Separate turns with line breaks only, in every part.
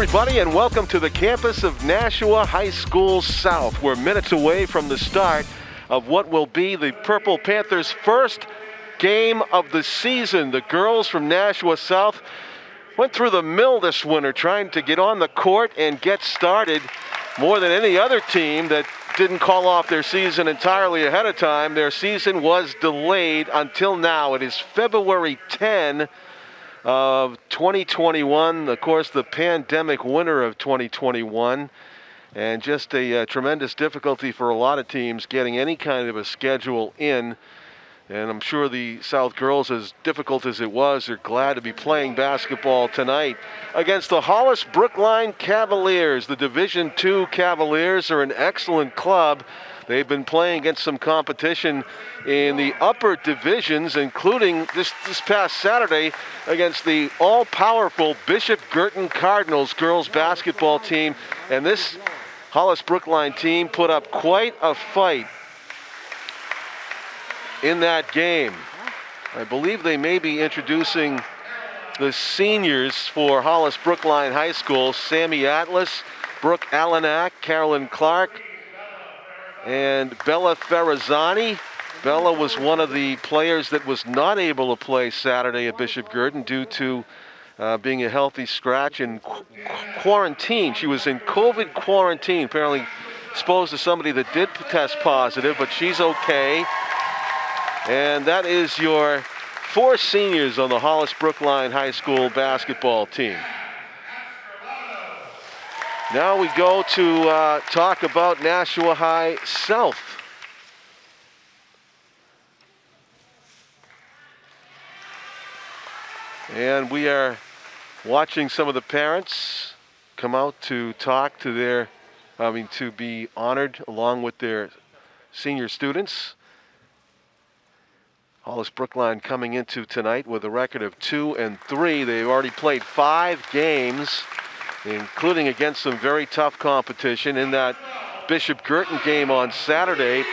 everybody, and welcome to the campus of Nashua High School South. We're minutes away from the start of what will be the Purple Panthers' first game of the season. The girls from Nashua South went through the mill this winter trying to get on the court and get started. More than any other team that didn't call off their season entirely ahead of time, their season was delayed until now. It is February 10 of 2021, of course, the pandemic winter of 2021, and just a tremendous difficulty for a lot of teams getting any kind of a schedule in. And I'm sure the South girls, as difficult as it was, are glad to be playing basketball tonight against the Hollis-Brookline Cavaliers. The Division II Cavaliers are an excellent club. They've been playing against some competition in the upper divisions, including this past Saturday against the all-powerful Bishop Girton Cardinals girls basketball team. And this Hollis-Brookline team put up quite a fight in that game. I believe they may be introducing the seniors for Hollis-Brookline High School: Sammy Atlas, Brooke Alanak, Carolyn Clark, and Bella Ferrazzani. Bella was one of the players that was not able to play Saturday at Bishop Girton due to being a healthy scratch and quarantine. She was in COVID quarantine, apparently exposed to somebody that did test positive, but she's okay. And that is your four seniors on the Hollis-Brookline High School basketball team. Now we go to talk about Nashua High South. And we are watching some of the parents come out to talk to to be honored along with their senior students. Hollis-Brookline coming into tonight with a record of 2-3. They've already played 5 games, including against some very tough competition. In that Bishop Girton game on Saturday,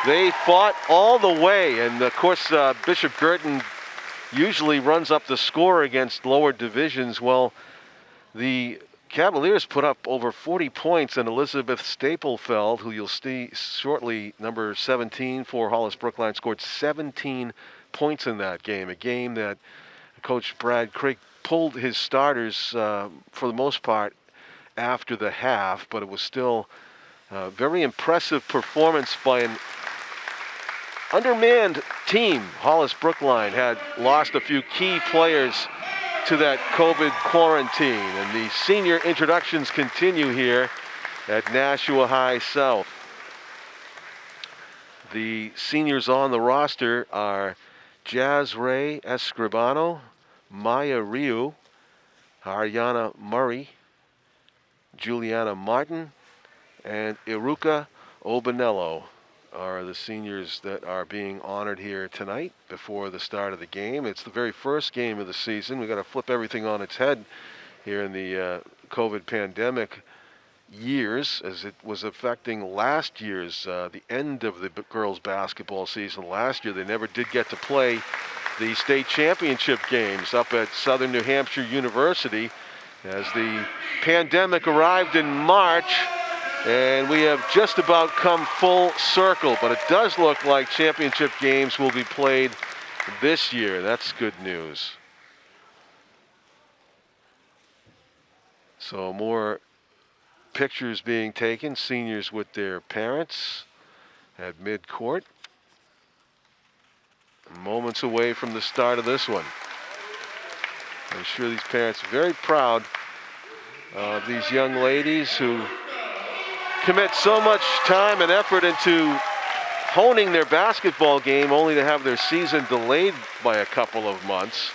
they fought all the way. And of course, Bishop Girton usually runs up the score against lower divisions. Well, the Cavaliers put up over 40 points, and Elizabeth Staplefeld, who you'll see shortly, number 17 for Hollis-Brookline, scored 17 points in that game. A game that Coach Brad Craig pulled his starters for the most part after the half, but it was still a very impressive performance by an undermanned team. Hollis-Brookline had lost a few key players to that COVID quarantine, and the senior introductions continue here at Nashua High South. The seniors on the roster are Jazz Ray Escribano, Maya Riu, Ariana Murray, Juliana Martin, and Iruka Obanello are the seniors that are being honored here tonight before the start of the game. It's the very first game of the season. We've got to flip everything on its head here in the COVID pandemic years, as it was affecting last year's, the end of the girls basketball season last year. They never did get to play the state championship games up at Southern New Hampshire University, as the pandemic arrived in March. And we have just about come full circle, but it does look like championship games will be played this year. That's good news. So more pictures being taken, seniors with their parents at midcourt. Moments away from the start of this one. I'm sure these parents are very proud of these young ladies who commit so much time and effort into honing their basketball game, only to have their season delayed by a couple of months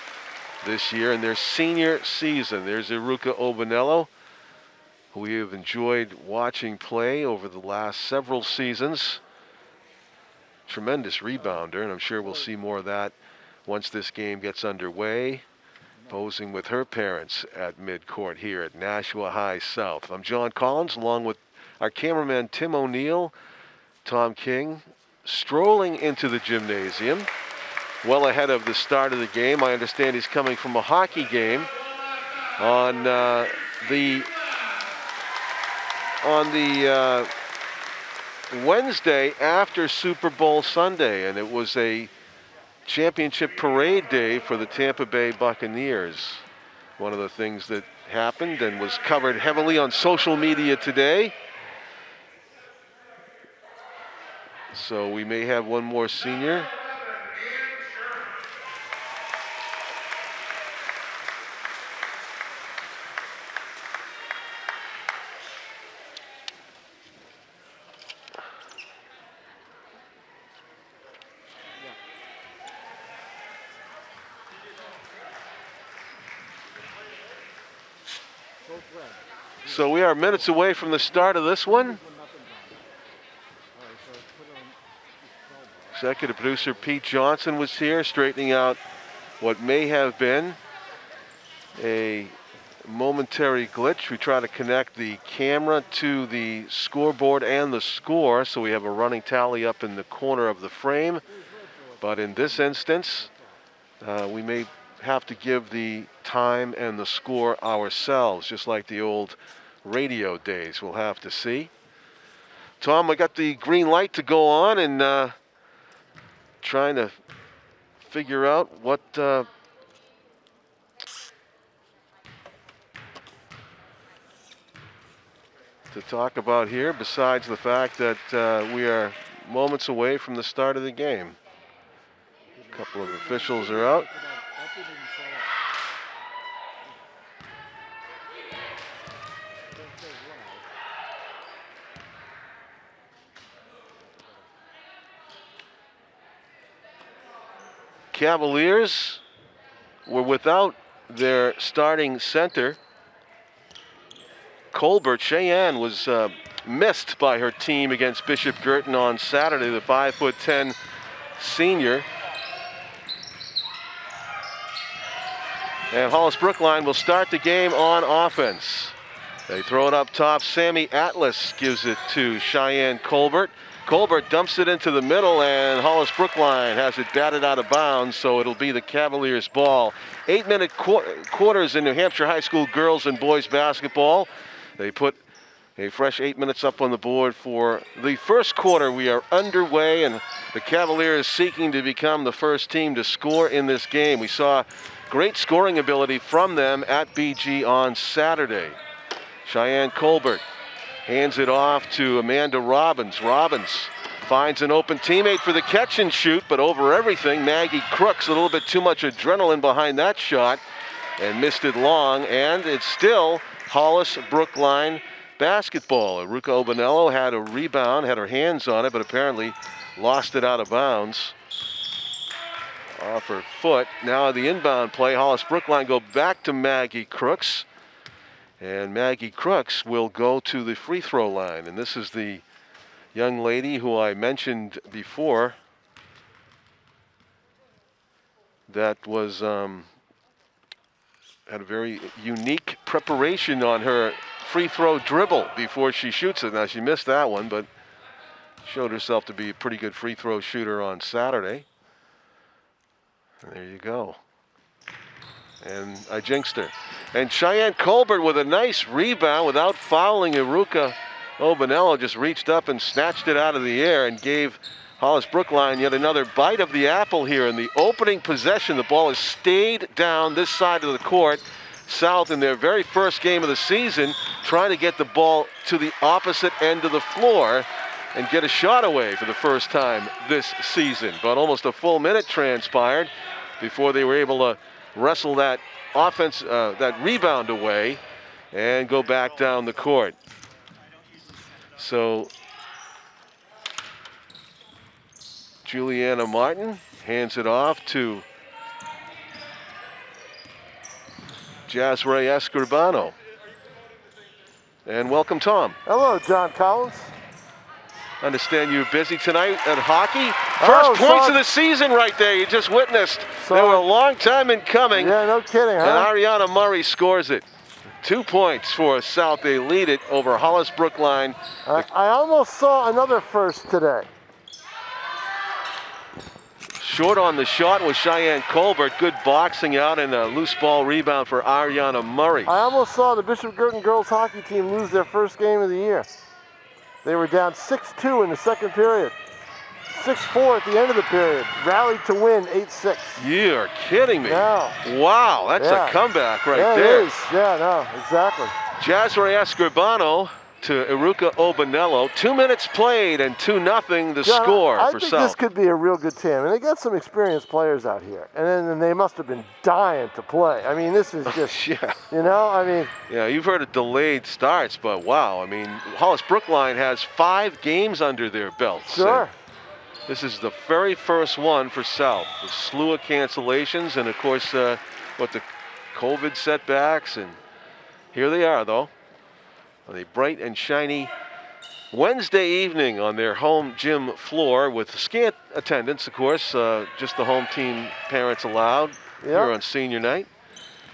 this year in their senior season. There's Iruka Obanello, who we have enjoyed watching play over the last several seasons. Tremendous rebounder, and I'm sure we'll see more of that once this game gets underway. Posing with her parents at midcourt here at Nashua High South. I'm John Collins, along with our cameraman Tim O'Neill, Tom King, strolling into the gymnasium well ahead of the start of the game. I understand he's coming from a hockey game on the Wednesday after Super Bowl Sunday, and it was a championship parade day for the Tampa Bay Buccaneers. One of the things that happened and was covered heavily on social media today. So we may have one more senior. So we are minutes away from the start of this one. Executive producer Pete Johnson was here straightening out what may have been a momentary glitch. We try to connect the camera to the scoreboard and the score, so we have a running tally up in the corner of the frame. But in this instance, we may have to give the time and the score ourselves, just like the old radio days. We'll have to see. Tom, I got the green light to go on, and trying to figure out what to talk about here, besides the fact that we are moments away from the start of the game. A couple of officials are out. Cavaliers were without their starting center. Colbert, Cheyenne, was missed by her team against Bishop Girton on Saturday, the 5'10" senior. And Hollis-Brookline will start the game on offense. They throw it up top. Sammy Atlas gives it to Cheyenne Colbert. Colbert dumps it into the middle, and Hollis-Brookline has it batted out of bounds, so it'll be the Cavaliers' ball. 8-minute quarters in New Hampshire high school girls and boys basketball. They put a fresh 8 minutes up on the board for the first quarter. We are underway, and the Cavaliers seeking to become the first team to score in this game. We saw great scoring ability from them at BG on Saturday. Cheyenne Colbert hands it off to Amanda Robbins. Robbins finds an open teammate for the catch and shoot, but over everything, Maggie Crooks, a little bit too much adrenaline behind that shot and missed it long, and it's still Hollis-Brookline basketball. Aruka Obanello had a rebound, had her hands on it, but apparently lost it out of bounds off her foot. Now the inbound play, Hollis-Brookline go back to Maggie Crooks. And Maggie Crooks will go to the free throw line. And this is the young lady who I mentioned before that was had a very unique preparation on her free throw dribble before she shoots it. Now she missed that one, but showed herself to be a pretty good free throw shooter on Saturday. And there you go. And I jinxed her. And Cheyenne Colbert with a nice rebound without fouling Aruka Obanello, just reached up and snatched it out of the air and gave Hollis-Brookline yet another bite of the apple here in the opening possession. The ball has stayed down this side of the court. South in their very first game of the season, trying to get the ball to the opposite end of the floor and get a shot away for the first time this season. But almost a full minute transpired before they were able to wrestle that that rebound away and go back down the court. So Juliana Martin hands it off to Jazray Escribano. And welcome, Tom.
Hello, John Collins.
Understand you're busy tonight at hockey. First points of the season right there you just witnessed. They were a long time in coming.
Yeah, no kidding, huh?
And Ariana Murray scores it. 2 points for South. They lead it over Hollis-Brookline.
I almost saw another first today.
Short on the shot was Cheyenne Colbert. Good boxing out and a loose ball rebound for Ariana Murray.
I almost saw the Bishop Girton girls hockey team lose their first game of the year. They were down 6-2 in the second period. 6-4 at the end of the period. Rallied to win 8-6.
You're kidding me.
No.
Wow, that's a comeback right
there.
there.
It is. Yeah, no, exactly.
Jazray Escribano to Iruka Obanello. 2 minutes played and 2-0 the
John,
score
I
for
think
South.
this could be a real good team. And they got some experienced players out here. And they must have been dying to play. I mean, this is just, you know, I mean.
Yeah, you've heard of delayed starts, but wow. I mean, Hollis-Brookline has 5 games under their belts.
Sure.
This is the very first one for South. A slew of cancellations and, of course, the COVID setbacks. And here they are, though, on a bright and shiny Wednesday evening on their home gym floor with scant attendance, of course, just the home team parents allowed here on senior night.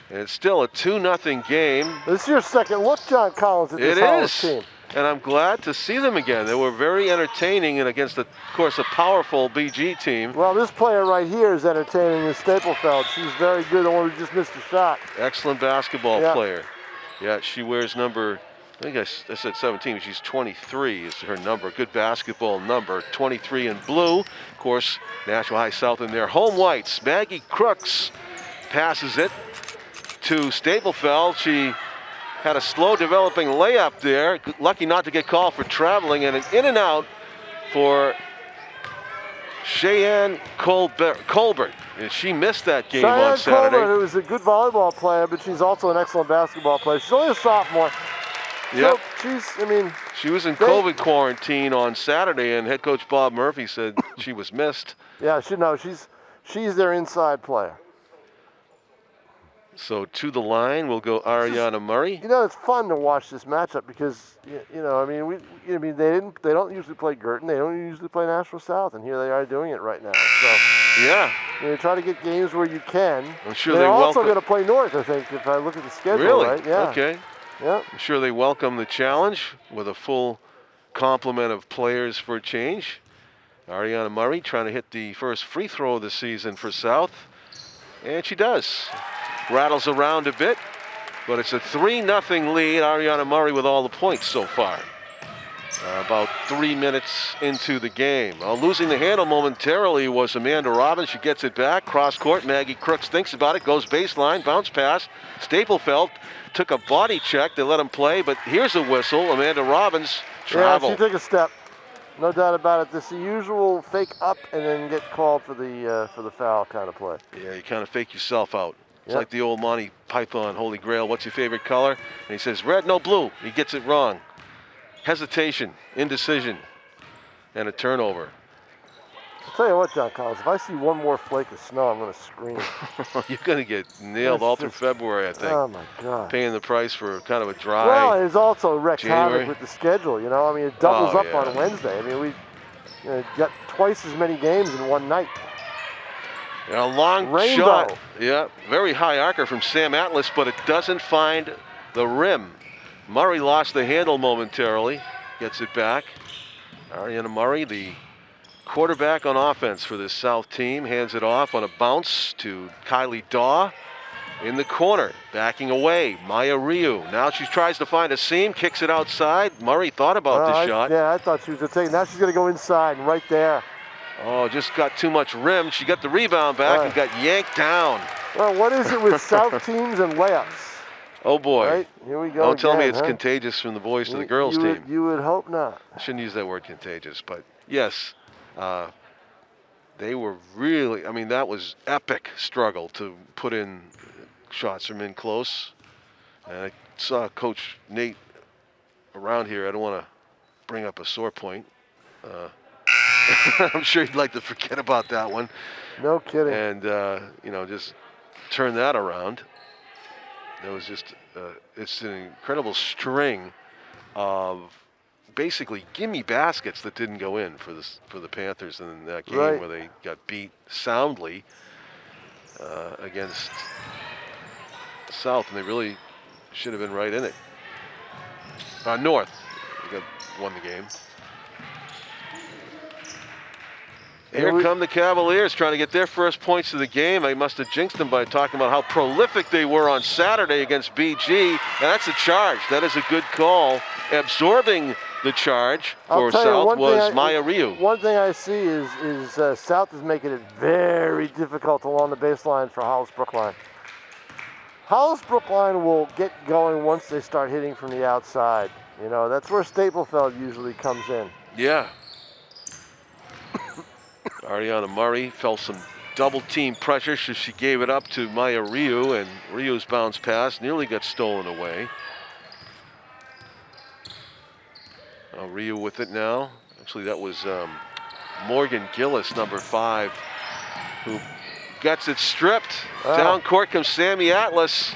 And it's still a 2-0 game.
This is your second look, John Collins, at this Hollis team.
And I'm glad to see them again. They were very entertaining and against, of course, a powerful BG team.
Well, this player right here is entertaining in Staplefeld. She's very good, the one who just missed a shot.
Excellent basketball player. Yeah, she wears number, I think I said 17, but she's 23 is her number. Good basketball number, 23 in blue. Of course, Nashua High South in their home whites. Maggie Crooks passes it to Staplefeld. She had a slow developing layup there. Lucky not to get called for traveling, and an in and out for Cheyenne Colbert. And she missed that game on Saturday.
Colbert, who is a good volleyball player, but she's also an excellent basketball player. She's only a sophomore.
Yep.
So
she was in COVID quarantine on Saturday, and head coach Bob Murphy said she was missed.
Yeah, she's their inside player.
So to the line will go Ariana Murray.
You know, it's fun to watch this matchup because they don't usually play Girton, they don't usually play Nashua South, and here they are doing it right now. So
yeah,
you try to get games where you can.
I'm sure
they're
welcome.
also going to play North, I think, if I look at the schedule.
Really?
Right? Yeah.
Okay.
Yeah.
I'm sure they welcome the challenge with a full complement of players for a change. Ariana Murray trying to hit the first free throw of the season for South, and she does. Rattles around a bit, but it's a 3-0 lead. Ariana Murray with all the points so far. About 3 minutes into the game. Losing the handle momentarily was Amanda Robbins. She gets it back. Cross court. Maggie Crooks thinks about it. Goes baseline. Bounce pass. Staplefeld took a body check. They let him play, but here's a whistle. Amanda Robbins traveled.
Yeah, she took a step. No doubt about it. This is the usual fake up and then get called for the foul kind of play.
Yeah, you kind of fake yourself out. It's like the old Monty Python Holy Grail. What's your favorite color? And he says red, no blue. He gets it wrong. Hesitation, indecision, and a turnover.
I'll tell you what, John Collins, if I see one more flake of snow, I'm going to scream.
You're going to get nailed all through February, I think.
Oh, my God.
Paying the price for kind of a dry
Well, it's also wreaks
January.
havoc with the schedule, you know. I mean, it doubles up on Wednesday. I mean, we got twice as many games in one night.
And a long shot. Yeah, very high arcer from Sam Atlas, but it doesn't find the rim. Murray lost the handle momentarily. Gets it back. Ariana Murray, the quarterback on offense for this South team, hands it off on a bounce to Kylie Daw in the corner, backing away. Maya Ryu. Now she tries to find a seam, kicks it outside. Murray thought about the shot.
Yeah, I thought she was going to take it. Now she's going to go inside and right there.
Oh, just got too much rim. She got the rebound back and got yanked down.
Well, what is it with South teams and layups?
Oh, boy.
Right? Here we go.
Don't tell me it's contagious from the boys to the girls team.
You would hope not.
I shouldn't use that word contagious, but yes, they were really, I mean, that was epic struggle to put in shots from in close. And I saw Coach Nate around here. I don't want to bring up a sore point. I'm sure he'd like to forget about that one.
No kidding.
And, just turn that around. There was just, it's an incredible string of basically gimme baskets that didn't go in for the Panthers in that game where they got beat soundly against South, and they really should have been right in it. North, they won the game. Here come the Cavaliers trying to get their first points of the game. I must have jinxed them by talking about how prolific they were on Saturday against BG. And that's a charge. That is a good call. Absorbing the charge for South was Maya Ryu.
One thing I see is South is making it very difficult along the baseline for Hollis-Brookline. Hollis-Brookline will get going once they start hitting from the outside. You know, that's where Staplefeld usually comes in.
Yeah. Ariana Murray felt some double team pressure, so she gave it up to Maya Ryu, and Ryu's bounce pass nearly got stolen away. Ryu with it now. Actually, that was Morgan Gillis, number 5, who gets it stripped. Down court comes Sammy Atlas.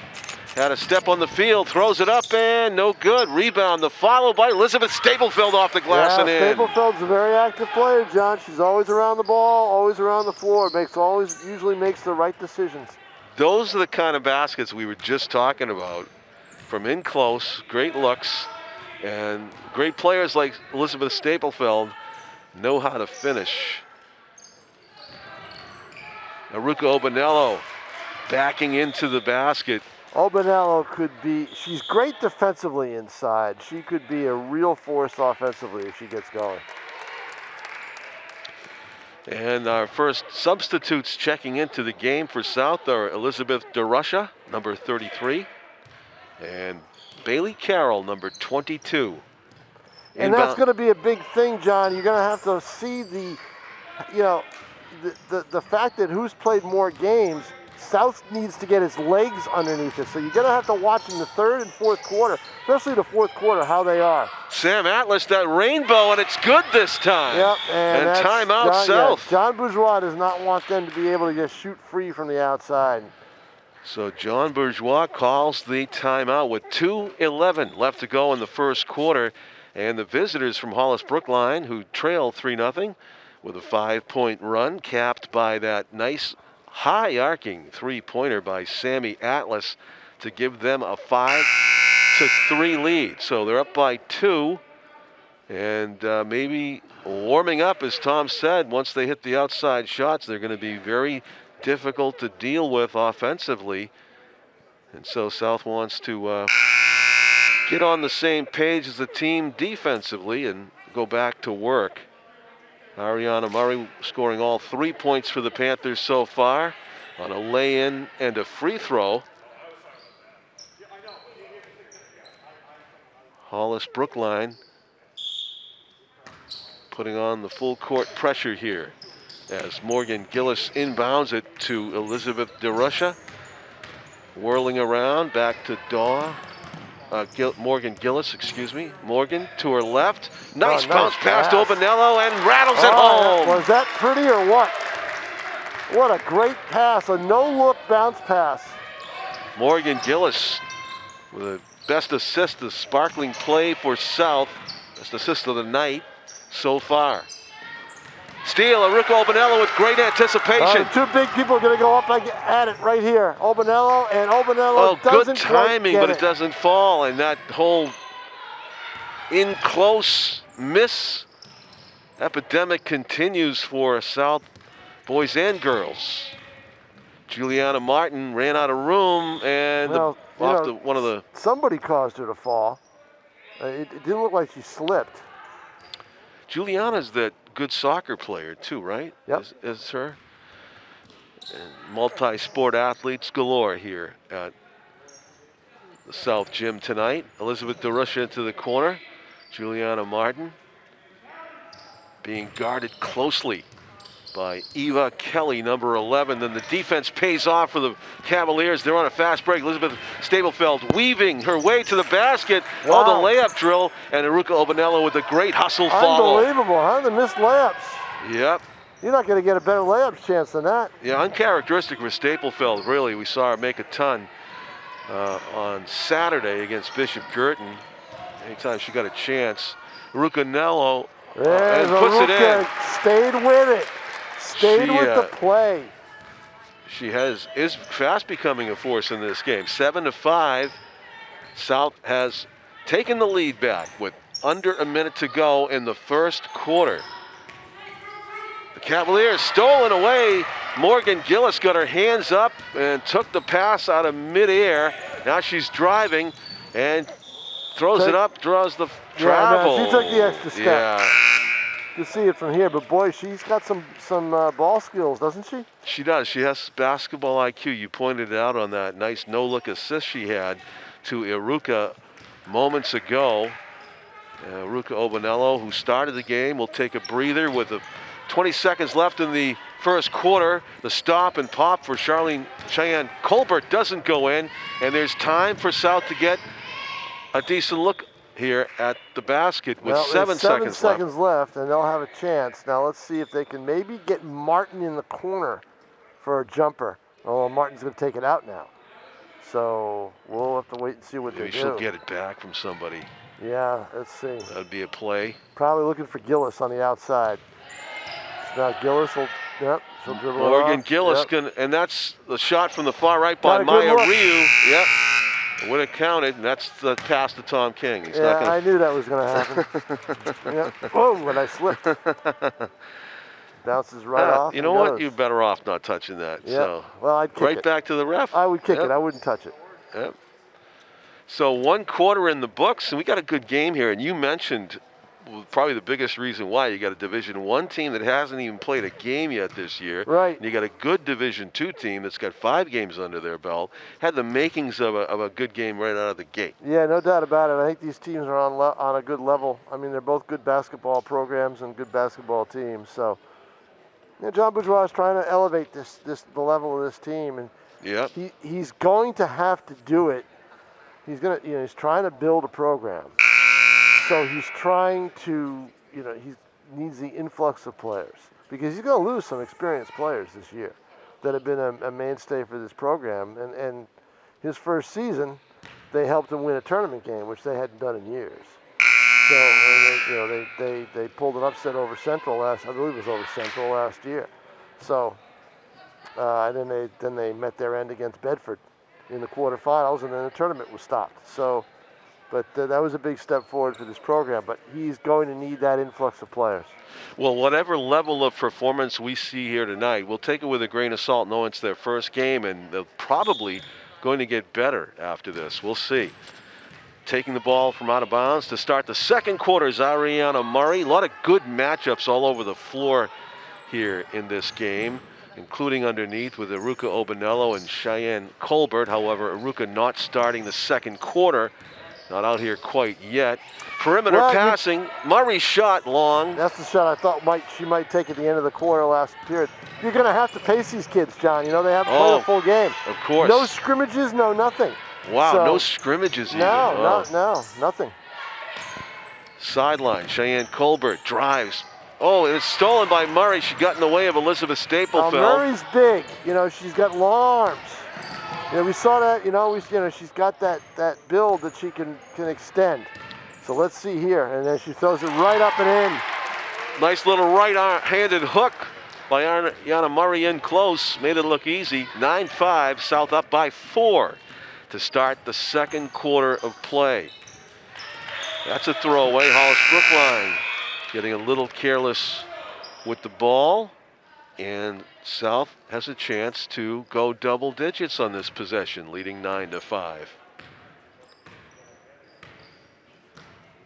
Had a step on the field, throws it up, and no good. Rebound, the follow by Elizabeth Staplefeld off the glass and in.
Staplefeld's a very active player, John. She's always around the ball, always around the floor. Usually makes the right decisions.
Those are the kind of baskets we were just talking about. From in close, great looks, and great players like Elizabeth Staplefeld know how to finish. Aruka Obanello backing into the basket.
Obanello she's great defensively inside. She could be a real force offensively if she gets going.
And our first substitutes checking into the game for South are Elizabeth DeRusha, number 33, and Bailey Carroll, number 22.
And that's going to be a big thing, John. You're going to have to see the fact that who's played more games. South needs to get his legs underneath it. So you're going to have to watch in the third and fourth quarter, especially the fourth quarter, how they are.
Sam Atlas, that rainbow, and it's good this time.
Yep,
and timeout South.
Yeah, John Bourgeois does not want them to be able to just shoot free from the outside.
So John Bourgeois calls the timeout with 2:11 left to go in the first quarter. And the visitors from Hollis-Brookline, who trail 3-0 with a 5-point run, capped by that nice high arcing three-pointer by Sammy Atlas to give them a 5-3 lead. So they're up by 2, and maybe warming up, as Tom said. Once they hit the outside shots, they're going to be very difficult to deal with offensively. And so South wants to get on the same page as the team defensively and go back to work. Ariana Murray scoring all 3 points for the Panthers so far on a lay-in and a free throw. Hollis-Brookline putting on the full court pressure here as Morgan Gillis inbounds it to Elizabeth DeRusha. Whirling around, back to Morgan Gillis, excuse me. Morgan to her left. Nice bounce pass to Obanello and rattles it home.
Was that pretty or what? What a great pass, a no-look bounce pass.
Morgan Gillis with the best assist, the sparkling play for South. Best assist of the night so far. Steal, Aruka Obanello with great anticipation.
Two big people are going to go up at it right here. Obanello doesn't
good timing,
quite
but
get
it doesn't fall. And that whole in close miss epidemic continues for South boys and girls. Juliana Martin ran out of room and one of the...
Somebody caused her to fall. It didn't look like she slipped.
Juliana's that good soccer player too, right?
Yep.
Is her. And multi-sport athletes galore here at the South Gym tonight. Elizabeth DeRusha into the corner. Juliana Martin being guarded closely by Eva Kelly, number 11. Then the defense pays off for the Cavaliers. They're on a fast break. Elizabeth Staplefeld weaving her way to the basket.
Wow.
Oh, the layup drill. And Aruka Obanello with a great hustle follow.
Unbelievable, huh? The missed layups.
Yep.
You're not going to get a better layup chance than that.
Yeah, uncharacteristic for Staplefeld, really. We saw her make a ton on Saturday against Bishop Girton. Anytime she got a chance. Aruka Nello puts it in.
Stayed with it. Stayed with the play.
She is fast becoming a force in this game. 7-5. South has taken the lead back with under a minute to go in the first quarter. The Cavaliers stolen away. Morgan Gillis got her hands up and took the pass out of midair. Now she's driving and throws it up, draws the travel.
Yeah, no, she took the extra step.
Yeah.
You see it from here, but boy, she's got some ball skills, doesn't she?
She does. She has basketball IQ. You pointed out on that nice no-look assist she had to Iruka moments ago. Iruka Obanello, who started the game, will take a breather with 20 seconds left in the first quarter. The stop and pop for Cheyenne Colbert doesn't go in, and there's time for South to get a decent look here at the basket with 7 seconds
left, and they'll have a chance. Now let's see if they can maybe get Martin in the corner for a jumper. Oh, Martin's going to take it out now. So we'll have to wait and see what they do.
She'll get it back from somebody.
Yeah, let's see.
That'd be a play.
Probably looking for Gillis on the outside. Now Gillis will, yep, she'll dribble
Morgan
off.
Gillis, and that's the shot from the far right by Maya Ryu. Yep. It would have counted, and that's the pass to Tom King. He's not gonna...
I knew that was going to happen. Yep. Whoa, when I slipped. Bounces right off.
You know what? You're better off not touching that.
Yep.
So
well, I'd kick
right back to the ref.
I would kick it. I wouldn't touch it.
Yep. So 1 quarter in the books, and we got a good game here. And you mentioned probably the biggest reason why you got a Division I team that hasn't even played a game yet this year.
Right.
And you got a good Division II team that's got 5 games under their belt. Had the makings of a good game right out of the gate.
Yeah, no doubt about it. I think these teams are on a good level. I mean, they're both good basketball programs and good basketball teams. So, John Bourgeois is trying to elevate the level of this team, and he's going to have to do it. He's trying to build a program. So he's trying to, he needs the influx of players because he's going to lose some experienced players this year that have been a mainstay for this program. And his first season, they helped him win a tournament game, which they hadn't done in years. So they pulled an upset over Central I believe it was over Central last year. So and then they met their end against Bedford in the quarterfinals, and then the tournament was stopped. So. But that was a big step forward for this program. But he's going to need that influx of players.
Well, whatever level of performance we see here tonight, we'll take it with a grain of salt, knowing it's their first game, and they're probably going to get better after this. We'll see. Taking the ball from out of bounds to start the second quarter is Ariana Murray. A lot of good matchups all over the floor here in this game, including underneath with Iruka Obanello and Cheyenne Colbert. However, Iruka not starting the second quarter. Not out here quite yet. Perimeter passing. Murray's shot long.
That's the shot I thought she might take at the end of the quarter last period. You're going to have to pace these kids, John. They haven't played a full game.
Of course.
No scrimmages, no nothing.
Wow, so, no scrimmages even.
No, nothing.
Sideline, Cheyenne Colbert drives. Oh, and it's stolen by Murray. She got in the way of Elizabeth Staplefeld.
Murray's big. She's got long arms. We saw that, she's got that build that she can extend. So let's see here. And then she throws it right up and in.
Nice little right-handed hook by Yana Murray in close. Made it look easy. 9-5, South up by 4 to start the second quarter of play. That's a throwaway. Hollis-Brookline getting a little careless with the ball. And South has a chance to go double digits on this possession, leading 9-5.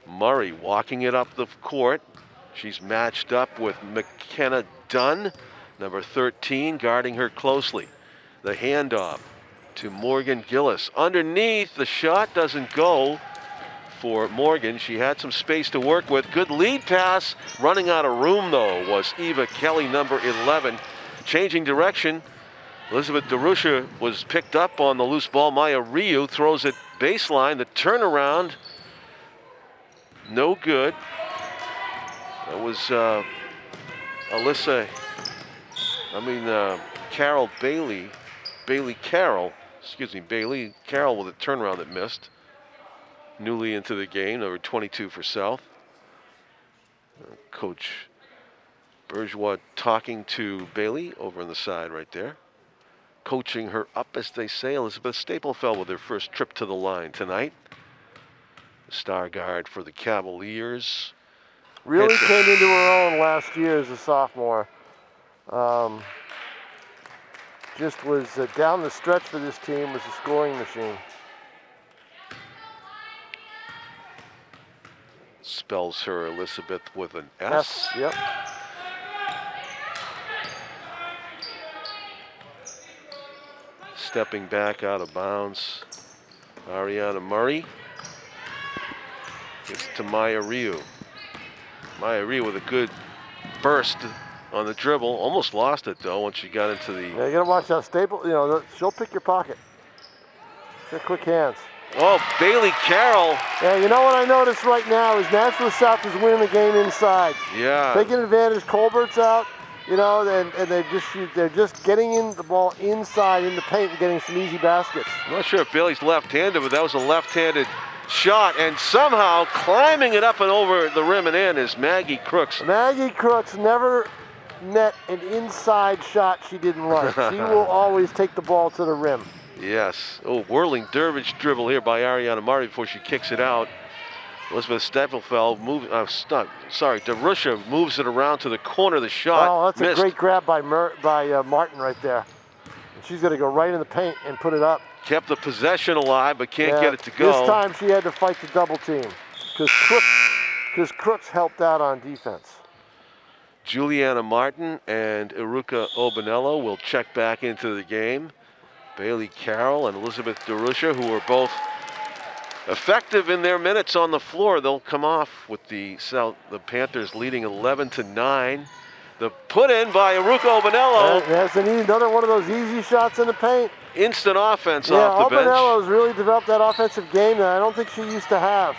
Murray walking it up the court. She's matched up with McKenna Dunn, number 13, guarding her closely. The handoff to Morgan Gillis. Underneath, the shot doesn't go for Morgan. She had some space to work with. Good lead pass. Running out of room, though, was Eva Kelly, number 11. Changing direction. Elizabeth DeRusha was picked up on the loose ball. Maya Ryu throws it baseline. The turnaround, no good. That was Carol Bailey. Bailey Carroll with a turnaround that missed. Newly into the game, number 22 for South. Coach Bourgeois talking to Bailey over on the side right there. Coaching her up, as they say. Elizabeth Staplefeld with her first trip to the line tonight. Star guard for the Cavaliers.
Really came into her own last year as a sophomore. just was down the stretch for this team, was a scoring machine.
Spells her Elizabeth with an S.
Yep.
Stepping back out of bounds, Ariana Murray. Gets to Maya Ryu. Maya Ryu with a good burst on the dribble. Almost lost it though once she got into the.
Yeah, you gotta watch out. Staple, she'll pick your pocket. She's got quick hands.
Oh, Bailey Carroll.
Yeah, you know what I noticed right now is Nashua South is winning the game inside.
Yeah.
Taking advantage. Colbert's out, and they're just getting in the ball inside in the paint and getting some easy baskets.
I'm not sure if Bailey's left-handed, but that was a left-handed shot, and somehow climbing it up and over the rim and in is Maggie Crooks.
Maggie Crooks never met an inside shot she didn't like. She will always take the ball to the rim.
Yes. Oh, whirling dervish dribble here by Ariana Murray before she kicks it out. Elizabeth Stapelfeld DeRusha moves it around to the corner of the shot.
Oh, that's
Missed.
a great grab by Martin right there. And she's going to go right in the paint and put it up.
Kept the possession alive, but can't get it to go.
This time she had to fight the double team because Crooks helped out on defense.
Juliana Martin and Iruka Obanello will check back into the game. Bailey Carroll and Elizabeth DeRusha, who are both effective in their minutes on the floor. They'll come off with the Panthers leading 11-9. The put in by Iruka Obanello.
That's another one of those easy shots in the paint.
Instant offense off the bench.
Obanello's really developed that offensive game that I don't think she used to have.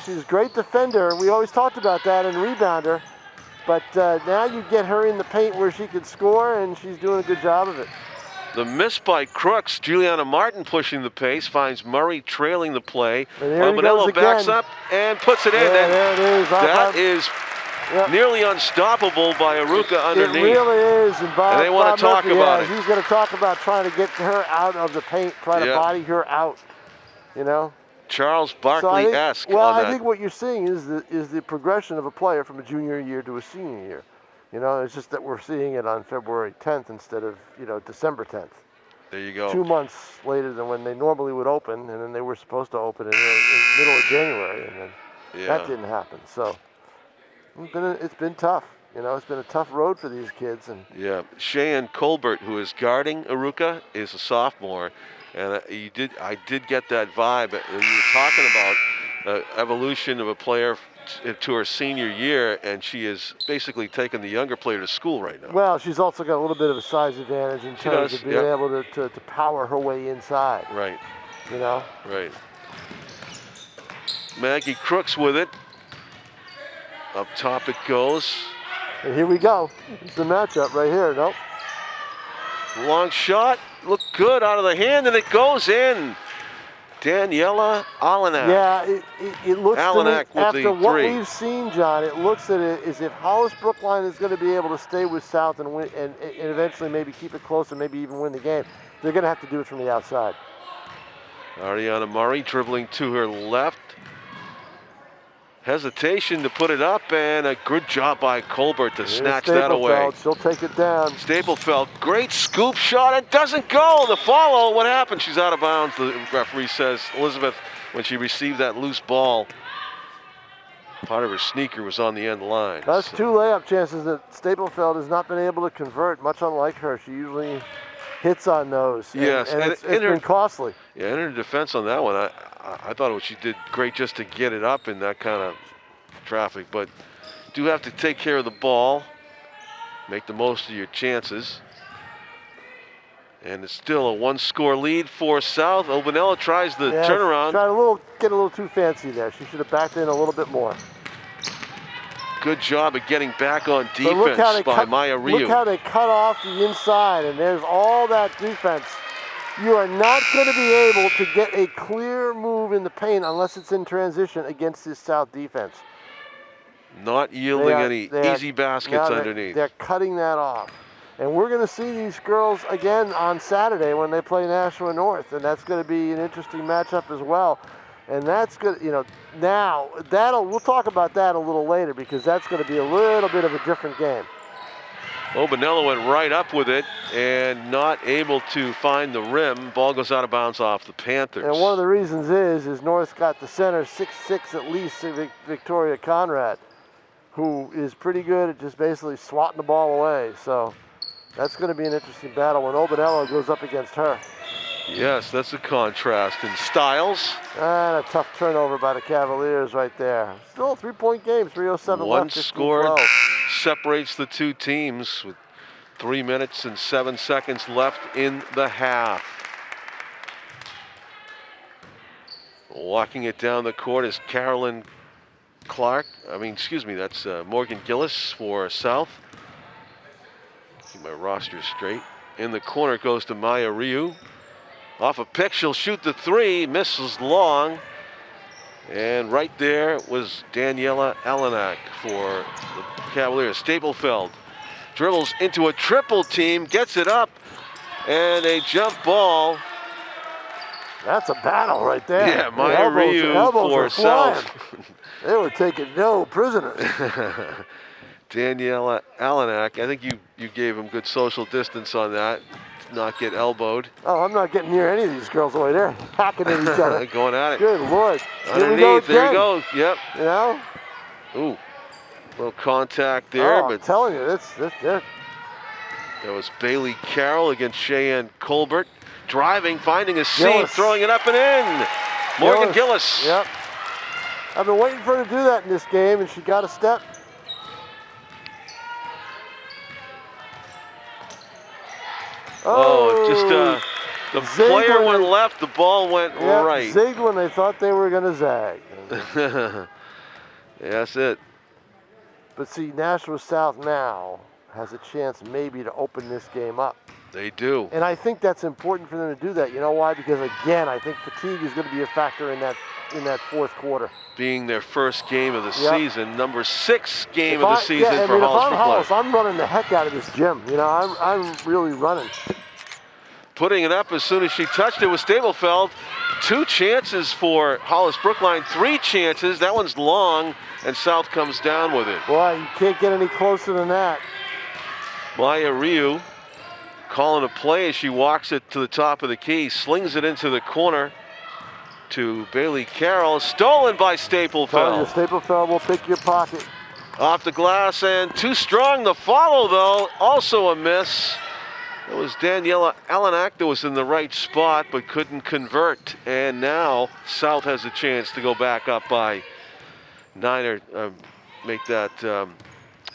She's a great defender. We always talked about that, and rebounder. But now you get her in the paint where she could score, and she's doing a good job of it.
The miss by Crooks. Juliana Martin pushing the pace, finds Murray trailing the play.
Obanello
backs up and puts it in.
Yeah, there it is.
That is nearly unstoppable by Aruka underneath.
It really is. And
they want to talk about it.
He's going to talk about trying to get her out of the paint, try to body her out.
Charles Barkley-esque on that.
I think what you're seeing is the progression of a player from a junior year to a senior year. It's just that we're seeing it on February 10th instead of, December 10th.
There you go.
2 months later than when they normally would open, and then they were supposed to open in the middle of January, and then that didn't happen. So it's been tough. It's been a tough road for these kids. And
Cheyenne Colbert, who is guarding Aruka, is a sophomore, and I did get that vibe. You were talking about evolution of a player to her senior year, and she is basically taking the younger player to school right now.
Well, she's also got a little bit of a size advantage in terms of being able to power her way inside.
Right. Right. Maggie Crooks with it. Up top it goes.
And here we go. It's the matchup right here. Nope.
Long shot. Looked good out of the hand, and it goes in. Daniela Alenak.
Yeah, it looks
Alenak
to me, after what
three.
we've seen, John, it looks at it as if Hollis-Brookline is going to be able to stay with South and win, and eventually maybe keep it close and maybe even win the game. They're going to have to do it from the outside.
Ariana Murray dribbling to her left. Hesitation to put it up, and a good job by Colbert to snatch that away.
She'll take it down.
Stapelfeld, great scoop shot. It doesn't go. The follow, what happened? She's out of bounds, the referee says. Elizabeth, when she received that loose ball, part of her sneaker was on the end line.
That's 2 layup chances that Stapelfeld has not been able to convert, much unlike her. She usually hits on those.
Yes,
and it's been costly.
Yeah, in her defense on that one, I thought she did great just to get it up in that kind of traffic, but do have to take care of the ball, make the most of your chances. And it's still a 1-score lead for South. Obanello tries the turnaround.
Get a little too fancy there. She should have backed in a little bit more.
Good job of getting back on defense by Maya Ryu.
Look how they cut off the inside, and there's all that defense. You are not going to be able to get a clear move in the paint unless it's in transition against this South defense.
Not yielding any easy baskets underneath.
They're cutting that off. And we're going to see these girls again on Saturday when they play Nashua North, and that's going to be an interesting matchup as well. And that's good, now we'll talk about that a little later because that's going to be a little bit of a different game.
Obanello went right up with it and not able to find the rim. Ball goes out of bounds off the Panthers.
And one of the reasons is North's got the center 6'6" at least, Victoria Conrad, who is pretty good at just basically swatting the ball away. So that's going to be an interesting battle when Obanello goes up against her.
Yes, that's a contrast in styles.
And a tough turnover by the Cavaliers right there. Still a 3-point game, 3:07
One
left.
score separates the two teams with 3 minutes and 7 seconds left in the half. Walking it down the court is Carolyn Clark. That's Morgan Gillis for South. Keep my roster straight. In the corner goes to Maya Ryu. Off a pick, she'll shoot the three, misses long. And right there was Daniela Alenak for the Cavaliers. Staplefeld dribbles into a triple team, gets it up, and a jump ball.
That's a battle right there.
Yeah, Maya Ryu for South.
They were taking no prisoners.
Daniela Alenak, I think you gave him good social distance on that. Not get elbowed.
Oh, I'm not getting near any of these girls away. They're hacking at each other.
Going at it.
Good Lord.
Underneath, there you go. Yep.
You know?
Ooh, little contact there.
I'm telling you,
that was Bailey Carroll against Cheyenne Colbert. Driving, finding a seam, throwing it up and in. Morgan Gillis.
Yep. I've been waiting for her to do that in this game, and she got a step.
The player went left, the ball went right.
Zigged when they thought they were going to zag.
Yeah, that's it.
But see, Nashua South now has a chance maybe to open this game up.
They do.
And I think that's important for them to do that. You know why? Because again, I think fatigue is going to be a factor in that fourth quarter.
Being their first game of the season, number 6 game of the season for
Hollis-Brookline. If I'm Hollis, I'm running the heck out of this gym. You know, I'm really running.
Putting it up as soon as she touched it was Stablefeld. 2 chances for Hollis-Brookline, 3 chances. That one's long, and South comes down with it.
Boy, you can't get any closer than that.
Maya Ryu calling a play as she walks it to the top of the key, slings it into the corner to Bailey Carroll. Stolen by Staplefeld.
Staplefeld will pick your pocket.
Off the glass and too strong. The follow, though, also a miss. It was Daniela Alenak that was in the right spot but couldn't convert. And now South has a chance to go back up by 9 or make that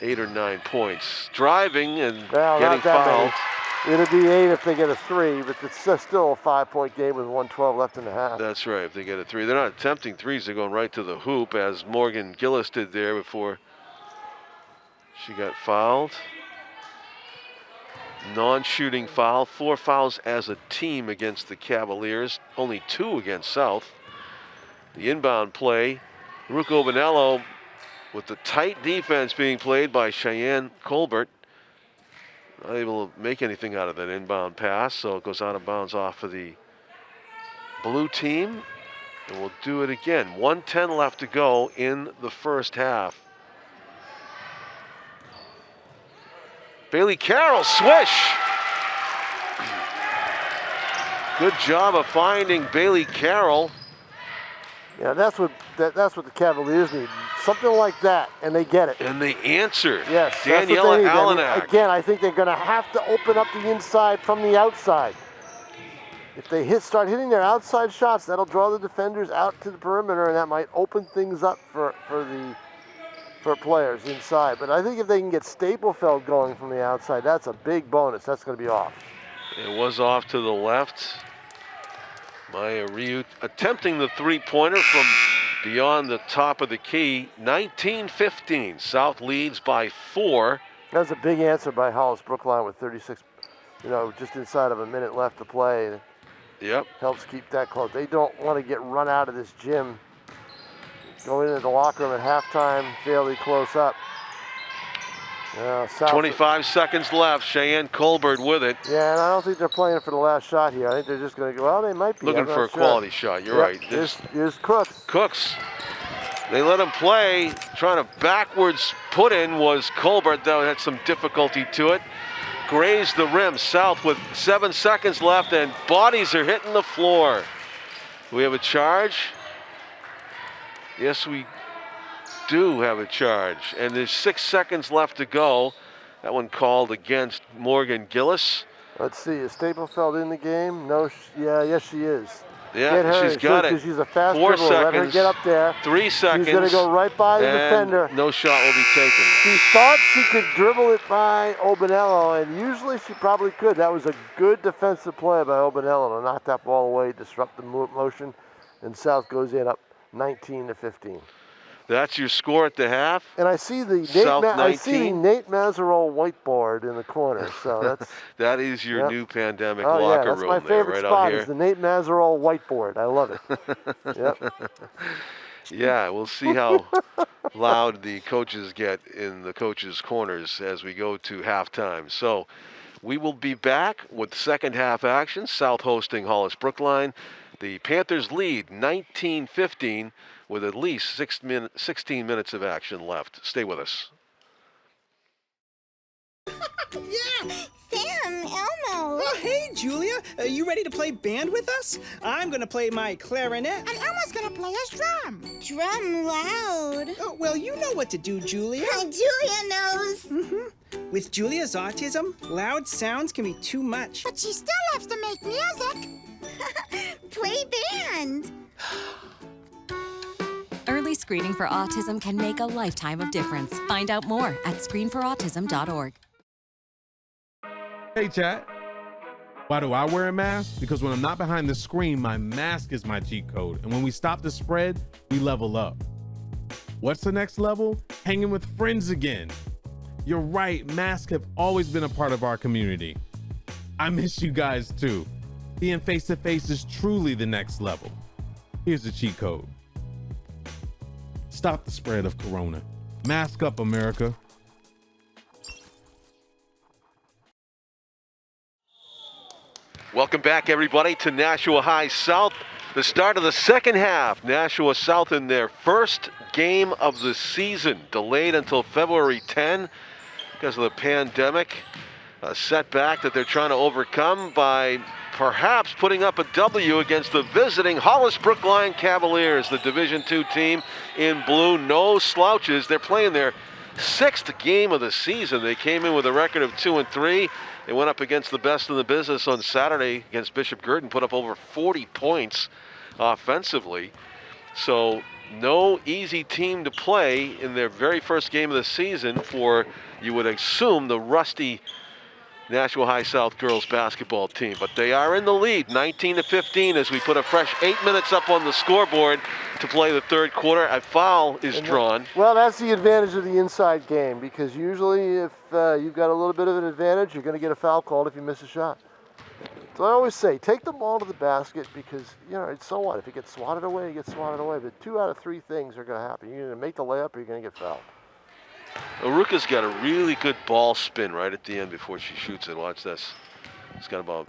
8 or 9 points. Driving and getting fouled.
It'll be 8 if they get a 3, but it's still a 5-point game with 1:12 left in the half.
That's right, if they get a 3. They're not attempting threes, they're going right to the hoop, as Morgan Gillis did there before she got fouled. Non-shooting foul, 4 fouls as a team against the Cavaliers, only 2 against South. The inbound play, Rook Obanello with the tight defense being played by Cheyenne Colbert. Not able to make anything out of that inbound pass, so it goes out of bounds off of the blue team. And we'll do it again. 1:10 left to go in the first half. Bailey Carroll, swish! Good job of finding Bailey Carroll.
Yeah, that's what the Cavaliers need. Something like that, and they get it.
And they answered.
Yes,
Daniela Alenak.
Again, I think they're going to have to open up the inside from the outside. If they start hitting their outside shots, that'll draw the defenders out to the perimeter, and that might open things up for players inside. But I think if they can get Staplefeld going from the outside, that's a big bonus. That's going to be off.
It was off to the left. Maya Ryu attempting the three-pointer from beyond the top of the key. 19-15. South leads by 4.
That's a big answer by Hollis-Brookline with 36, just inside of a minute left to play.
Yep.
Helps keep that close. They don't want to get run out of this gym. Going into the locker room at halftime, fairly close up.
25 seconds left. Cheyenne Colbert with it.
Yeah, and I don't think they're playing for the last shot here. I think they're just going to go, well, they might be.
Looking for a quality shot. You're right.
Here's Cooks.
Cooks They let him play. Trying to backwards put in was Colbert, though had some difficulty to it. Grazed the rim. South with 7 seconds left, and bodies are hitting the floor. We have a charge. Yes, we do have a charge, and there's 6 seconds left to go. That one called against Morgan Gillis.
Let's see, is Staplefeld in the game? No, yes she is.
Yeah,
Get her,
she's got it.
Because she's a fast
4
dribbler.
seconds.
Let her get up there.
3 seconds.
She's going to go right by the defender.
No shot will be taken.
She thought she could dribble it by Obanello, and usually she probably could. That was a good defensive play by Obanello to knock that ball away, disrupt the motion, and South goes in up 19-15.
That's your score at the half.
And I see the Nate Mazzarol whiteboard in the corner. So that's
that is your new pandemic
locker
room.
That's my favorite spot. Is the Nate Mazzarol whiteboard. I love it. Yep.
Yeah, we'll see how loud the coaches get in the coaches' corners as we go to halftime. So we will be back with second half action. South hosting Hollis-Brookline. The Panthers lead 19-15 with at least 16 minutes of action left. Stay with us.
Yeah! Sam, Elmo!
Oh, hey, Julia. Are you ready to play band with us? I'm going to play my clarinet.
And Elmo's gonna play his drum. Drum loud.
Oh, well, you know what to do, Julia.
Julia knows.
With Julia's autism, loud sounds can be too much.
But she still loves to make music. Play band.
Early screening for autism can make a lifetime of difference. Find out more at screenforautism.org.
Hey, chat. Why do I wear a mask? Because when I'm not behind the screen, my mask is my cheat code. And when we stop the spread, we level up. What's the next level? Hanging with friends again. You're right, masks have always been a part of our community. I miss you guys too. Being face-to-face is truly the next level. Here's the cheat code. Stop the spread of corona. Mask up, America.
Welcome back, everybody, to Nashua High South. The start of the second half. Nashua South in their first game of the season. Delayed until February 10 because of the pandemic. A setback that they're trying to overcome by perhaps putting up a W against the visiting Hollis-Brookline Cavaliers, the Division II team in blue. No slouches. They're playing their 6th game of the season. They came in with a record of 2-3. They went up against the best in the business on Saturday against Bishop Gurdon, put up over 40 points offensively. So no easy team to play in their very first game of the season for, you would assume, the rusty Nashua High South girls basketball team. But they are in the lead, 19-15, as we put a fresh 8 minutes up on the scoreboard to play the third quarter. A foul is drawn.
Well, that's the advantage of the inside game, because usually if you've got a little bit of an advantage, you're going to get a foul called if you miss a shot. So I always say, take the ball to the basket, because, you know, so what? If it gets swatted away, it gets swatted away. But 2 out of 3 things are going to happen. You're going to make the layup or you're going to get fouled.
Aruka's got a really good ball spin right at the end before she shoots it. Watch this. It's got about,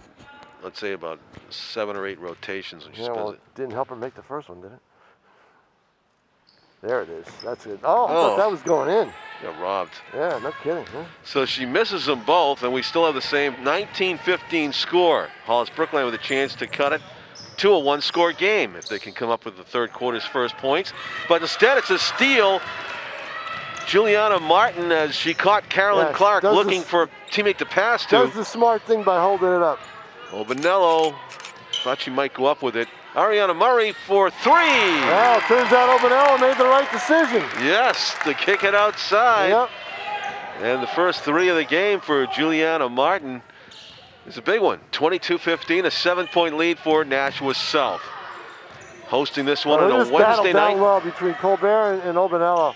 let's say, about 7 or 8 rotations when she spins
well,
it.
it didn't help her make the first one, did it? There it is. That's it. Oh, I thought that was going in.
Got robbed.
Yeah, no kidding. Huh?
So she misses them both, and we still have the same 19-15 score. Hollis-Brookline with a chance to cut it to a 1-score game if they can come up with the third quarter's first points. But instead, it's a steal. Juliana Martin, as she caught Carolyn Clark looking for a teammate to pass to.
Does the smart thing by holding it up.
Obanello thought she might go up with it. Ariana Murray for 3.
Well, turns out Obanello made the right decision.
Yes, to kick it outside.
Yep.
And the first 3 of the game for Juliana Martin is a big one. 22-15, a 7-point lead for Nashua South. Hosting this one on a Wednesday night.
Down well between Colbert and Obanello.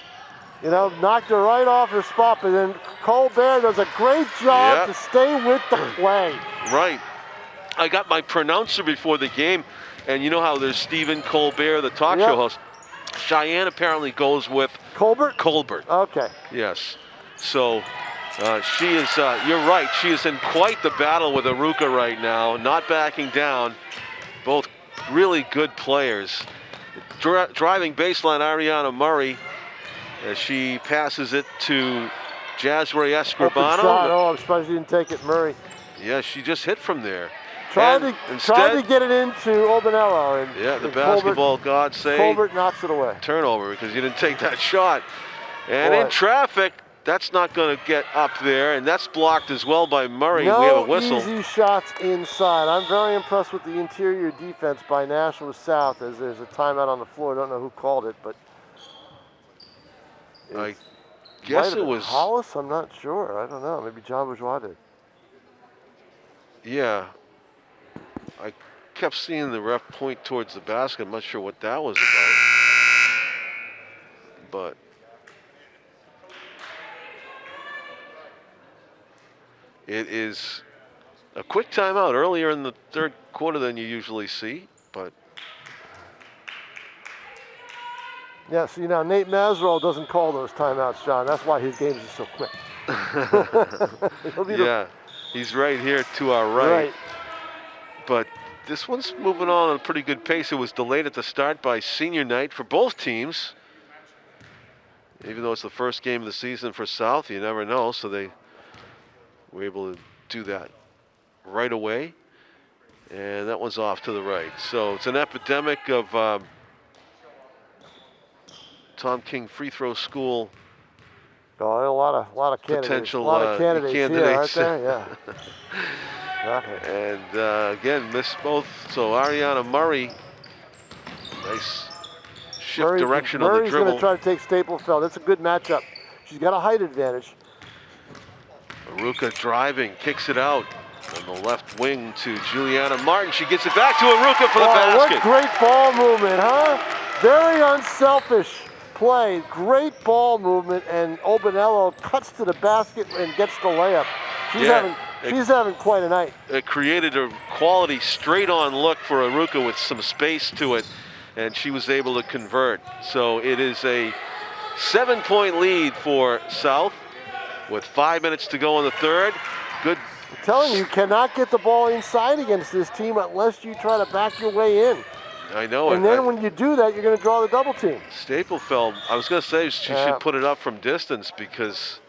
You know, knocked her right off her spot, but then Colbert does a great job to stay with the play.
Right. I got my pronouncer before the game, and you know how there's Stephen Colbert, the talk show host. Cheyenne apparently goes with
Colbert?
Colbert.
Okay.
Yes. So she is, you're right, she is in quite the battle with Aruka right now, not backing down. Both really good players. Driving baseline, Ariana Murray, as she passes it to Jasmine
Open shot.
Escribano.
Oh, I'm surprised you didn't take it, Murray.
Yeah, she just hit from there.
Tried to get it into Obanello. And
yeah, the basketball gods say
Colbert knocks it away.
Turnover because you didn't take that shot. And
Boy.
in traffic, that's not going to get up there, and that's blocked as well by Murray.
No
we have a whistle.
Easy shots inside. I'm very impressed with the interior defense by Nashua South, as there's a timeout on the floor. I don't know who called it, but
I guess it was
Hollis. I'm not sure. I don't know. Maybe John Bourgeois did.
Yeah. I kept seeing the ref point towards the basket. I'm not sure what that was about. But it is a quick timeout earlier in the third quarter than you usually see, but
Yeah, see now Nate Mazerall doesn't call those timeouts, John. That's why his games are so quick.
yeah, he's right here to our right. But this one's moving on at a pretty good pace. It was delayed at the start by senior night for both teams. Even though it's the first game of the season for South, you never know. So they were able to do that right away. And that one's off to the right. So it's an epidemic of Tom King Free Throw School.
Oh, a lot of candidates.
Potential
a lot of candidates here, aren't there? Yeah.
Okay. And again, missed both. So Ariana Murray, nice shift direction on the dribble.
Murray's going to try to take Staplefeld. It's a good matchup. She's got a height advantage.
Aruka driving, kicks it out on the left wing to Juliana Martin. She gets it back to Aruka for the basket.
What great ball movement, huh? Very unselfish play. Great ball movement, and Obanello cuts to the basket and gets the layup. She's having quite a night.
It created a quality straight-on look for Aruka with some space to it, and she was able to convert. So it is a 7-point lead for South with 5 minutes to go in the third. Good.
I'm telling you, cannot get the ball inside against this team unless you try to back your way in.
I know.
And then when you do that, you're going to draw the double team.
Staplefeld, I was going to say she should put it up from distance, because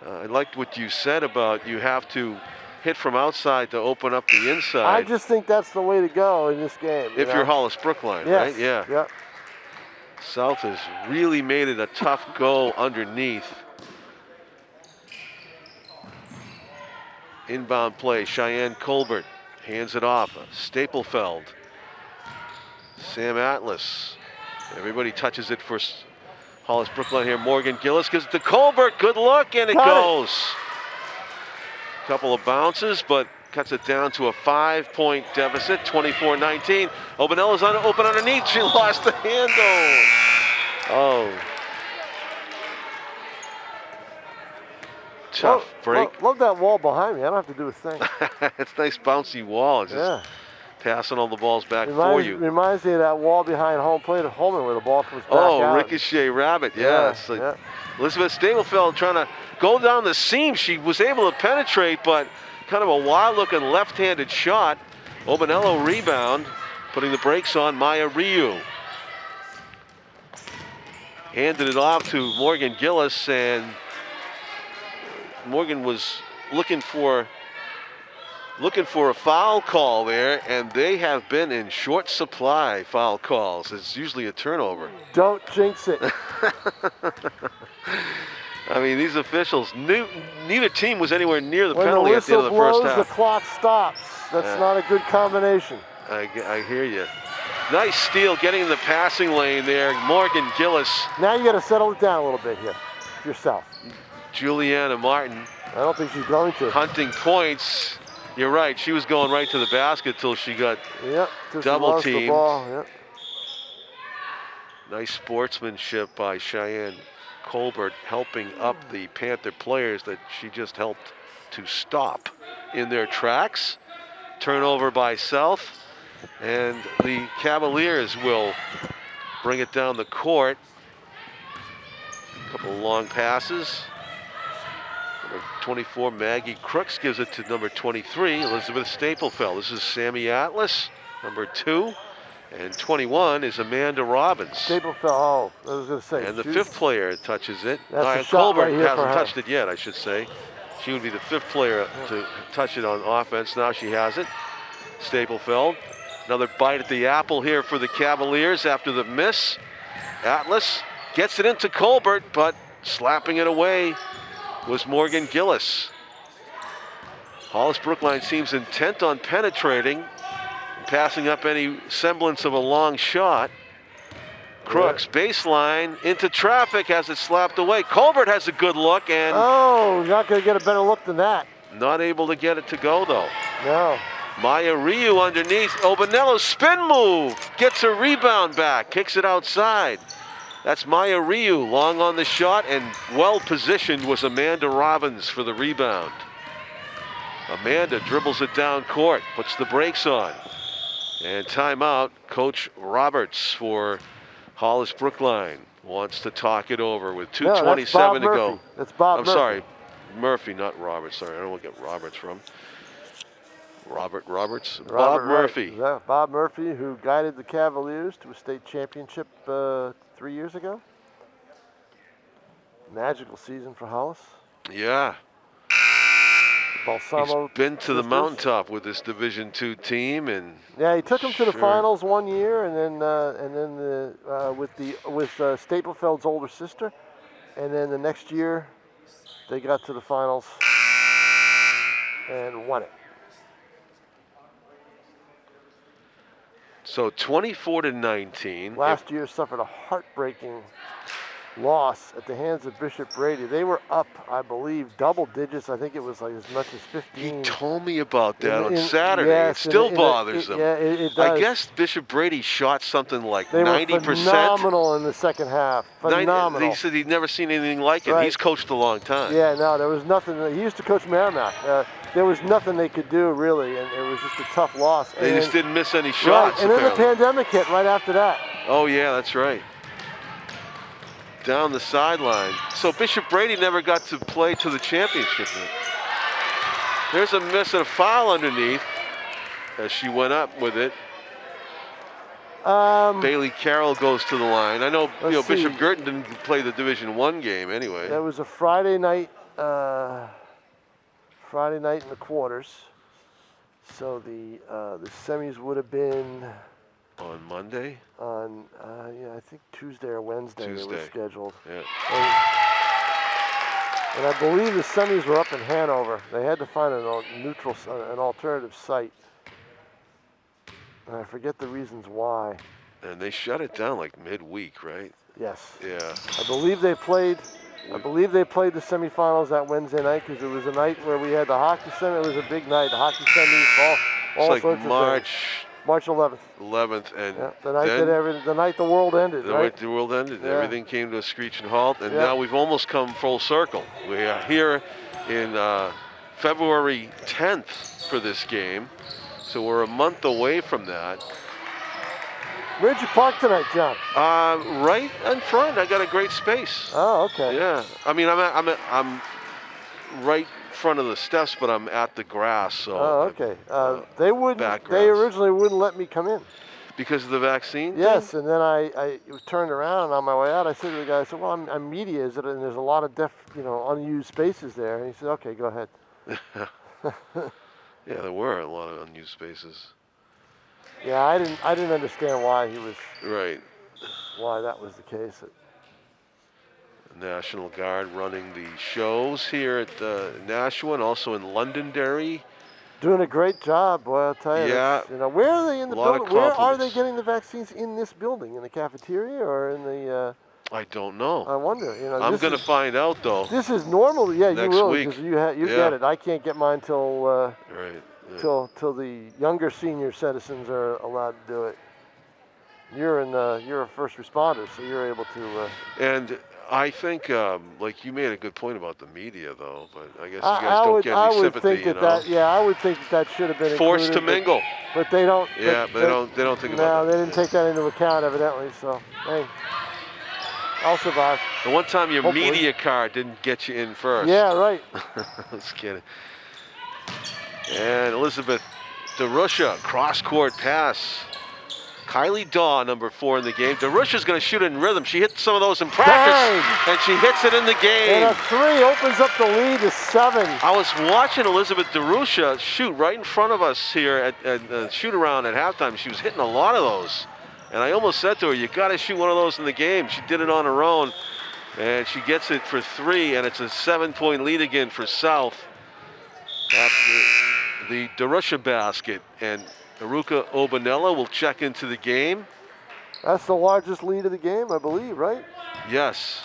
I liked what you said about you have to hit from outside to open up the inside.
I just think that's the way to go in this game.
If you're Hollis-Brookline,
yes.
right? Yeah.
Yep.
South has really made it a tough go underneath. Inbound play, Cheyenne Colbert hands it off. Staplefeld. Sam Atlas. Everybody touches it for Hollis-Brookline here. Morgan Gillis gives it to Colbert. Good look, and it goes. Couple of bounces, but cuts it down to a 5-point deficit, 24-19. Obanello's open underneath. She lost the handle. Oh. Tough break.
Love that wall behind me. I don't have to do a thing.
It's a nice bouncy wall. It's just passing all the balls back for you.
Reminds me of that wall behind home plate at Holman where the ball comes back
out. Ricochet rabbit. Yeah. Elizabeth Staplefeld trying to go down the seam. She was able to penetrate, but kind of a wild-looking left-handed shot. Obanello rebound, putting the brakes on Maya Ryu. Handed it off to Morgan Gillis, and Morgan was looking for a foul call there, and they have been in short supply foul calls. It's usually a turnover.
Don't jinx it.
I mean, these officials, neither team was anywhere near the penalty at the end of the first half.
When the whistle blows, the clock stops. That's not a good combination.
I hear you. Nice steal, getting in the passing lane there. Morgan Gillis.
Now you got to settle it down a little bit here yourself.
Juliana Martin.
I don't think she's going to.
Hunting points. You're right. She was going right to the basket till she got double teamed.
Yep.
Nice sportsmanship by Cheyenne Colbert, helping up the Panther players that she just helped to stop in their tracks. Turnover by South, and the Cavaliers will bring it down the court. A couple of long passes. Number 24, Maggie Crooks, gives it to number 23, Elizabeth Staplefeld. This is Sammy Atlas, number 2. And 21 is Amanda Robbins.
Staple fell. Oh, I was going to say.
And the 5th player touches it.
That's a shot
Colbert
right here for
hasn't
her.
touched it yet, I should say. She would be the 5th player to touch it on offense. Now she has it. Staplefeld. Another bite at the apple here for the Cavaliers after the miss. Atlas gets it into Colbert, but slapping it away was Morgan Gillis. Hollis-Brookline seems intent on penetrating, passing up any semblance of a long shot. Crooks, baseline, into traffic, has it slapped away. Colbert has a good look and...
Oh, not going to get a better look than that.
Not able to get it to go, though.
No.
Maya Ryu underneath. Obanello's spin move. Gets a rebound back, kicks it outside. That's Maya Ryu, long on the shot, and well-positioned was Amanda Robbins for the rebound. Amanda dribbles it down court, puts the brakes on. And timeout, Coach Roberts for Hollis-Brookline wants to talk it over with 2:27 to go.
That's Bob Murphy.
I'm sorry, Murphy, not Roberts. Sorry, I don't want to get Roberts from. Roberts? Bob Murphy.
Yeah, Bob Murphy, who guided the Cavaliers to a state championship 3 years ago. Magical season for Hollis.
Yeah.
Balsamo
He's been to the
sisters.
mountaintop with this Division II team, and
yeah, he took them to the
Sure.
finals one year, and then with Staplefeld's older sister, and then the next year they got to the finals and won it.
so 24-19.
Last year suffered a heartbreaking loss at the hands of Bishop Brady. They were up, I believe, double digits. I think it was like as much as 15.
He told me about that on
In-
Saturday.
yes,
it still
in a-
bothers him.
Yeah, it does.
I guess Bishop Brady shot something like
they
90%.
were phenomenal in the second half. Phenomenal.
He said he'd never seen anything like it.
Right.
He's coached a long time.
Yeah, no, there was nothing. He used to coach Merrimack. There was nothing they could do, really, and it was just a tough loss.
They
And
just didn't miss any
right,
shots.
and then the
apparently.
pandemic hit right after that.
Oh, yeah, that's right. Down the sideline. So Bishop Brady never got to play to the championship. There's a miss and a foul underneath as she went up with it. Bailey Carroll goes to the line. I know,
Let's
Bishop
see.
Girton didn't play the Division I game anyway.
That was a Friday night. Friday night in the quarters. So the semis would have been
On Monday?
on I think Tuesday or Wednesday. They were
Tuesday.
scheduled.
Yeah.
And I believe the semis were up in Hanover. They had to find an alternative site. And I forget the reasons why.
And they shut it down like midweek, right?
Yes.
Yeah.
I believe they played the semifinals that Wednesday night because it was a night where we had the hockey semi. It was a big night. The hockey semis, all
It's like
sorts of
March
things. March 11th.
11th, and
Yeah, the night
then
the night the world ended, right?
the world ended.
Yeah.
Everything came to a screeching halt, and
Yeah.
now we've almost come full circle. We are here in February 10th for this game, so we're a month away from that.
Where'd you park tonight, John?
Right in front. I got a great space.
Oh, okay.
Yeah, I mean I'm right in front of the steps, but I'm at the grass. So
Oh, okay. They wouldn't.
back
They
grass.
originally wouldn't let me come in.
because of the vaccine.
Yes,
thing?
and then I turned around and on my way out, I said to the guy, I said, "Well, I'm media, is it? And there's a lot of unused spaces there." And he said, "Okay, go ahead."
Yeah, there were a lot of unused spaces.
Yeah, I didn't understand why
Right.
that was the case.
National Guard running the shows here at Nashua and also in Londonderry.
Doing a great job, boy, I'll tell you.
Yeah.
That's- where are they in the
A lot of
building? Where are they
compliments.
getting the vaccines in this building? In the cafeteria or in the?
I don't know.
I wonder.
I'm
this
going to
is-
find out though.
This is normal. Yeah, you
Next
will
week.
because you
Yeah.
get it. I can't get mine till
Right. Yeah.
till the younger senior citizens are allowed to do it. You're a first responder, so you're able to.
And I think, like you made a good point about the media, though. But I guess you
I
guys don't
would
get
I
any
would
sympathy,
think that I would think that should have been
Forced to
included,
mingle.
but they don't.
Yeah, but they don't think
no,
about that.
they didn't take that into account evidently. So hey, I'll survive.
The one time your
Hopefully.
media card didn't get you in first.
Yeah, right.
Just kidding. And Elizabeth DeRusha, cross-court pass. Kylie Daw, number 4 in the game. DeRusha's going to shoot it in rhythm. She hit some of those in practice, and she hits it in the game.
And a 3 opens up the lead to 7.
I was watching Elizabeth DeRusha shoot right in front of us here at shoot around at halftime. She was hitting a lot of those. And I almost said to her, you got to shoot one of those in the game. She did it on her own, and she gets it for 3, and it's a 7-point lead again for South after the DeRusha basket. And Aruka Obanella will check into the game.
That's the largest lead of the game, I believe, right?
Yes.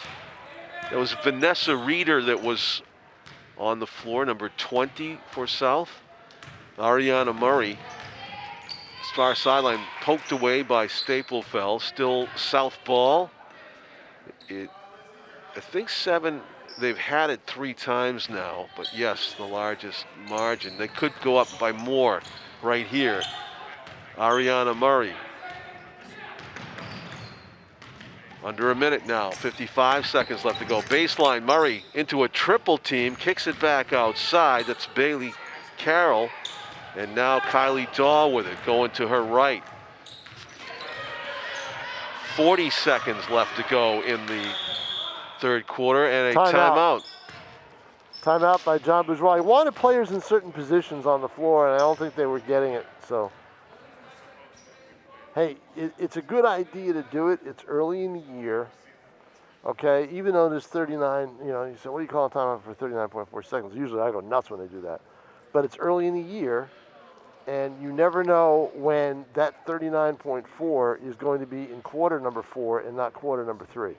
It was Vanessa Reeder that was on the floor, number 20 for South. Ariana Murray, far sideline, poked away by Staplefeld. Still South ball. I think 7, they've had it 3 times now, but yes, the largest margin. They could go up by more right here. Ariana Murray. Under a minute now, 55 seconds left to go. Baseline, Murray into a triple team, kicks it back outside. That's Bailey Carroll. And now Kylie Daw with it, going to her right. 40 seconds left to go in the third quarter, and a timeout.
Timeout by John Bourgeois. He wanted players in certain positions on the floor, and I don't think they were getting it, so. Hey, it's a good idea to do it. It's early in the year, okay? Even though there's 39, you say, what do you call a timeout for 39.4 seconds? Usually I go nuts when they do that. But it's early in the year, and you never know when that 39.4 is going to be in quarter number 4 and not quarter number 3.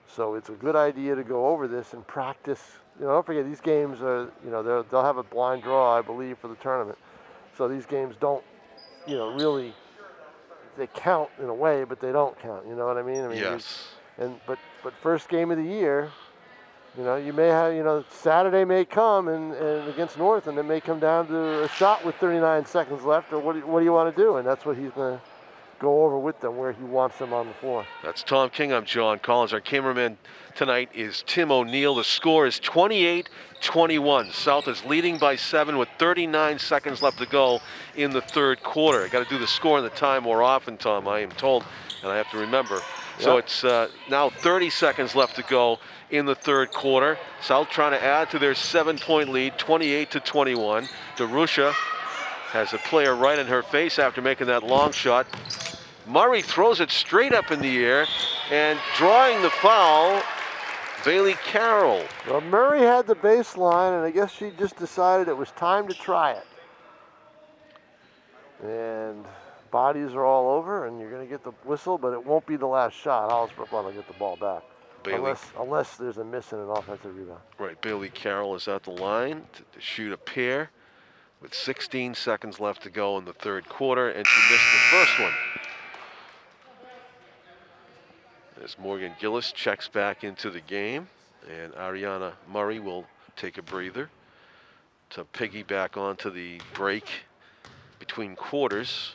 So it's a good idea to go over this and practice. Don't forget, these games are, they'll have a blind draw, I believe, for the tournament. So these games don't, really, they count in a way, but they don't count. You know what I mean?
Yes.
But first game of the year, you may have, Saturday may come and against North, and it may come down to a shot with 39 seconds left, or what do you want to do? And that's what he's going to go over with them, where he wants them on the floor.
That's Tom King. I'm John Collins. Our cameraman tonight is Tim O'Neill. The score is 28-21. South is leading by 7 with 39 seconds left to go in the third quarter. I got to do the score and the time more often, Tom, I am told, and I have to remember. Yep. So it's now 30 seconds left to go in the third quarter. South trying to add to their 7-point lead, 28-21. DeRusha has a player right in her face after making that long shot. Murray throws it straight up in the air, and drawing the foul, Bailey Carroll.
Well, Murray had the baseline, and I guess she just decided it was time to try it. And bodies are all over, and you're going to get the whistle, but it won't be the last shot. Hollis-Brookline will get the ball back. Unless there's a miss in an offensive rebound.
Right, Bailey Carroll is at the line to shoot a pair with 16 seconds left to go in the third quarter, and she missed the first one. As Morgan Gillis checks back into the game, and Ariana Murray will take a breather to piggyback onto the break between quarters.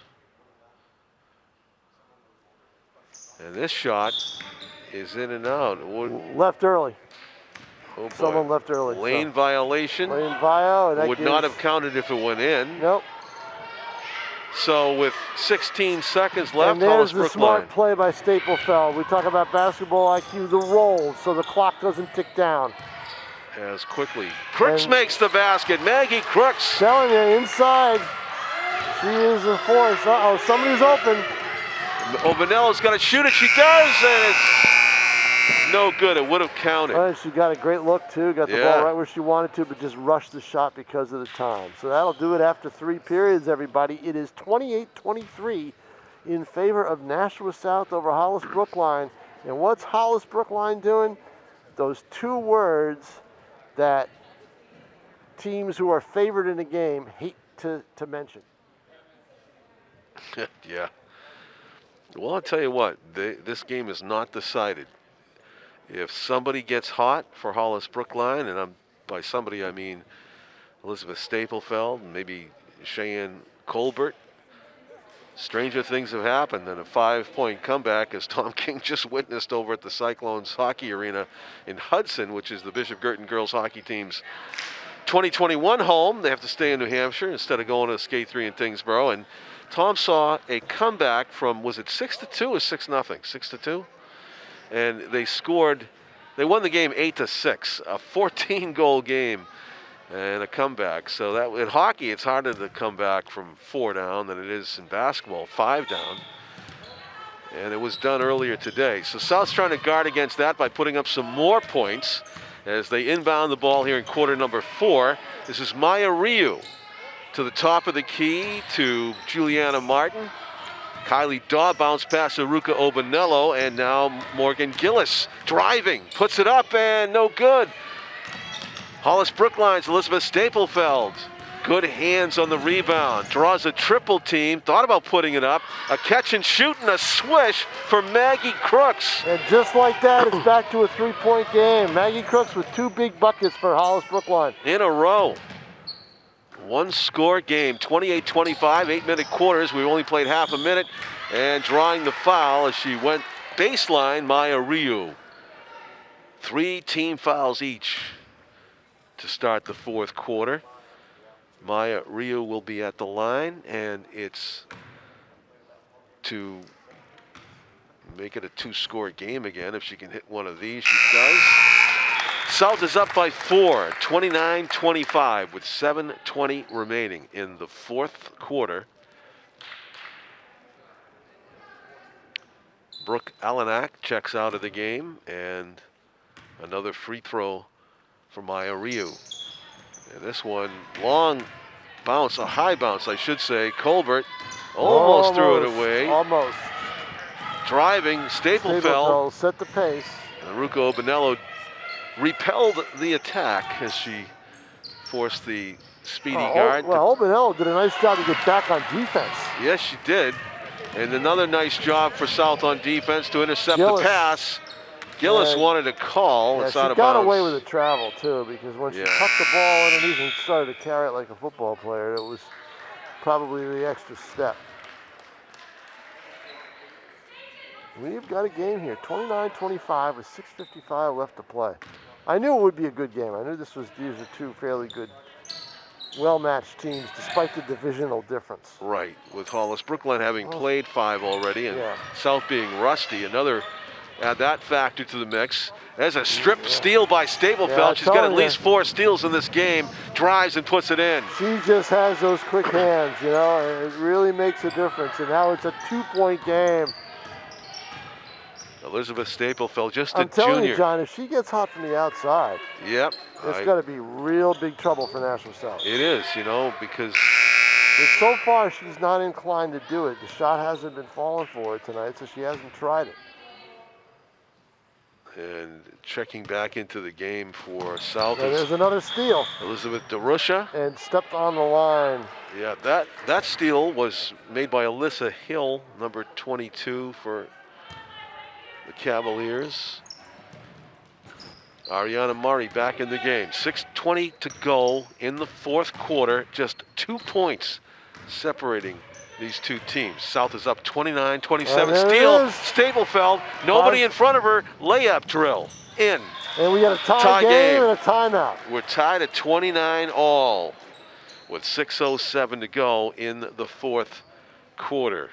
And this shot is in and out.
Left early.
Oh boy.
Someone left early.
Lane violation.
Lane violation.
Would not have counted if it went in.
Nope.
So with 16 seconds left,
and there's the
Hollis-Brookline.
smart play by Staplefeld. We talk about basketball IQ, the roll, so the clock doesn't tick down.
As quickly. Crooks makes the basket. Maggie Crooks.
Telling you, inside. She is a force. Uh-oh, somebody's open.
Obanella's got to shoot it. She does, and it's no good. It would have counted.
Right, she got a great look, too. Got the ball right where she wanted to, but just rushed the shot because of the time. So that'll do it after 3 periods, everybody. It is 28-23 in favor of Nashua South over Hollis-Brookline. And what's Hollis-Brookline doing? Those 2 words that teams who are favored in a game hate to mention.
Yeah. Well, I'll tell you what, this game is not decided. If somebody gets hot for Hollis-Brookline, and by somebody I mean Elizabeth Staplefeld, and maybe Cheyenne Colbert, stranger things have happened than a 5-point comeback, as Tom King just witnessed over at the Cyclones hockey arena in Hudson, which is the Bishop Girton girls hockey team's 2021 home. They have to stay in New Hampshire instead of going to Skate 3 in Tingsboro. And Tom saw a comeback from, was it 6-2 or 6-0? 6-2? And they scored, they won the game 8-6, a 14-goal game and a comeback. So that in hockey, it's harder to come back from 4 down than it is in basketball, 5 down. And it was done earlier today. So South's trying to guard against that by putting up some more points as they inbound the ball here in quarter number 4. This is Maya Ryu to the top of the key to Juliana Martin. Kylie Daw bounced past Aruka Obanello, and now Morgan Gillis driving, puts it up and no good. Hollis-Brookline's Elizabeth Staplefeld. Good hands on the rebound, draws a triple team, thought about putting it up. A catch and shoot and a swish for Maggie Crooks.
And just like that, it's back to a 3-point game. Maggie Crooks with 2 big buckets for Hollis-Brookline.
In a row. 1-score game, 28-25, 8-minute quarters. We only played half a minute. And drawing the foul as she went baseline, Maya Ryu. 3 team fouls each to start the 4th quarter. Maya Ryu will be at the line, and it's to make it a 2-score game again. If she can hit one of these, she does. South is up by 4, 29-25, with 7:20 remaining in the 4th quarter. Brooke Alanak checks out of the game, and another free throw for Maya Ryu. And this one, long bounce, a high bounce, I should say. Colbert almost threw it away.
Almost.
Driving, Staplefeld
set the pace.
Aruka Obanello repelled the attack as she forced the speedy guard.
Well, Obanello did a nice job to get back on defense.
Yes, she did. And another nice job for South on defense to intercept
Gillis.
the pass. Gillis wanted a call.
Yeah,
it's
she
out of
got
bounds.
away with the travel, too, because when she tucked the ball underneath and started to carry it like a football player, it was probably the extra step. We've got a game here, 29-25 with 6:55 left to play. I knew it would be a good game. I knew these are 2 fairly good, well-matched teams, despite the divisional difference.
Right, with Hollis-Brookline having played 5 already, and South being rusty. Another, add that factor to the mix. There's a strip steal by Staplefeld. She's got at least 4 steals in this game. Drives and puts it in.
She just has those quick hands, you know, and it really makes a difference. And now it's a 2-point game.
Elizabeth Staplefeld, just a
I'm telling
junior.
you, John, if she gets hot from the outside,
yep,
it's got to be real big trouble for Nashua South.
It is, you know, because
so far she's not inclined to do it. The shot hasn't been falling for her tonight, so she hasn't tried it.
And checking back into the game for South.
And there's another steal.
Elizabeth DeRusha.
And stepped on the line.
Yeah, that steal was made by Alyssa Hill, number 22 for the Cavaliers. Ariana Murray back in the game. 6:20 to go in the 4th quarter. Just 2 points separating these 2 teams. South is up 29-27. Steal, Staplefeld, nobody in front of her. Layup drill, in.
And we got a tie game and a timeout.
We're tied at 29 all with 6:07 to go in the 4th quarter.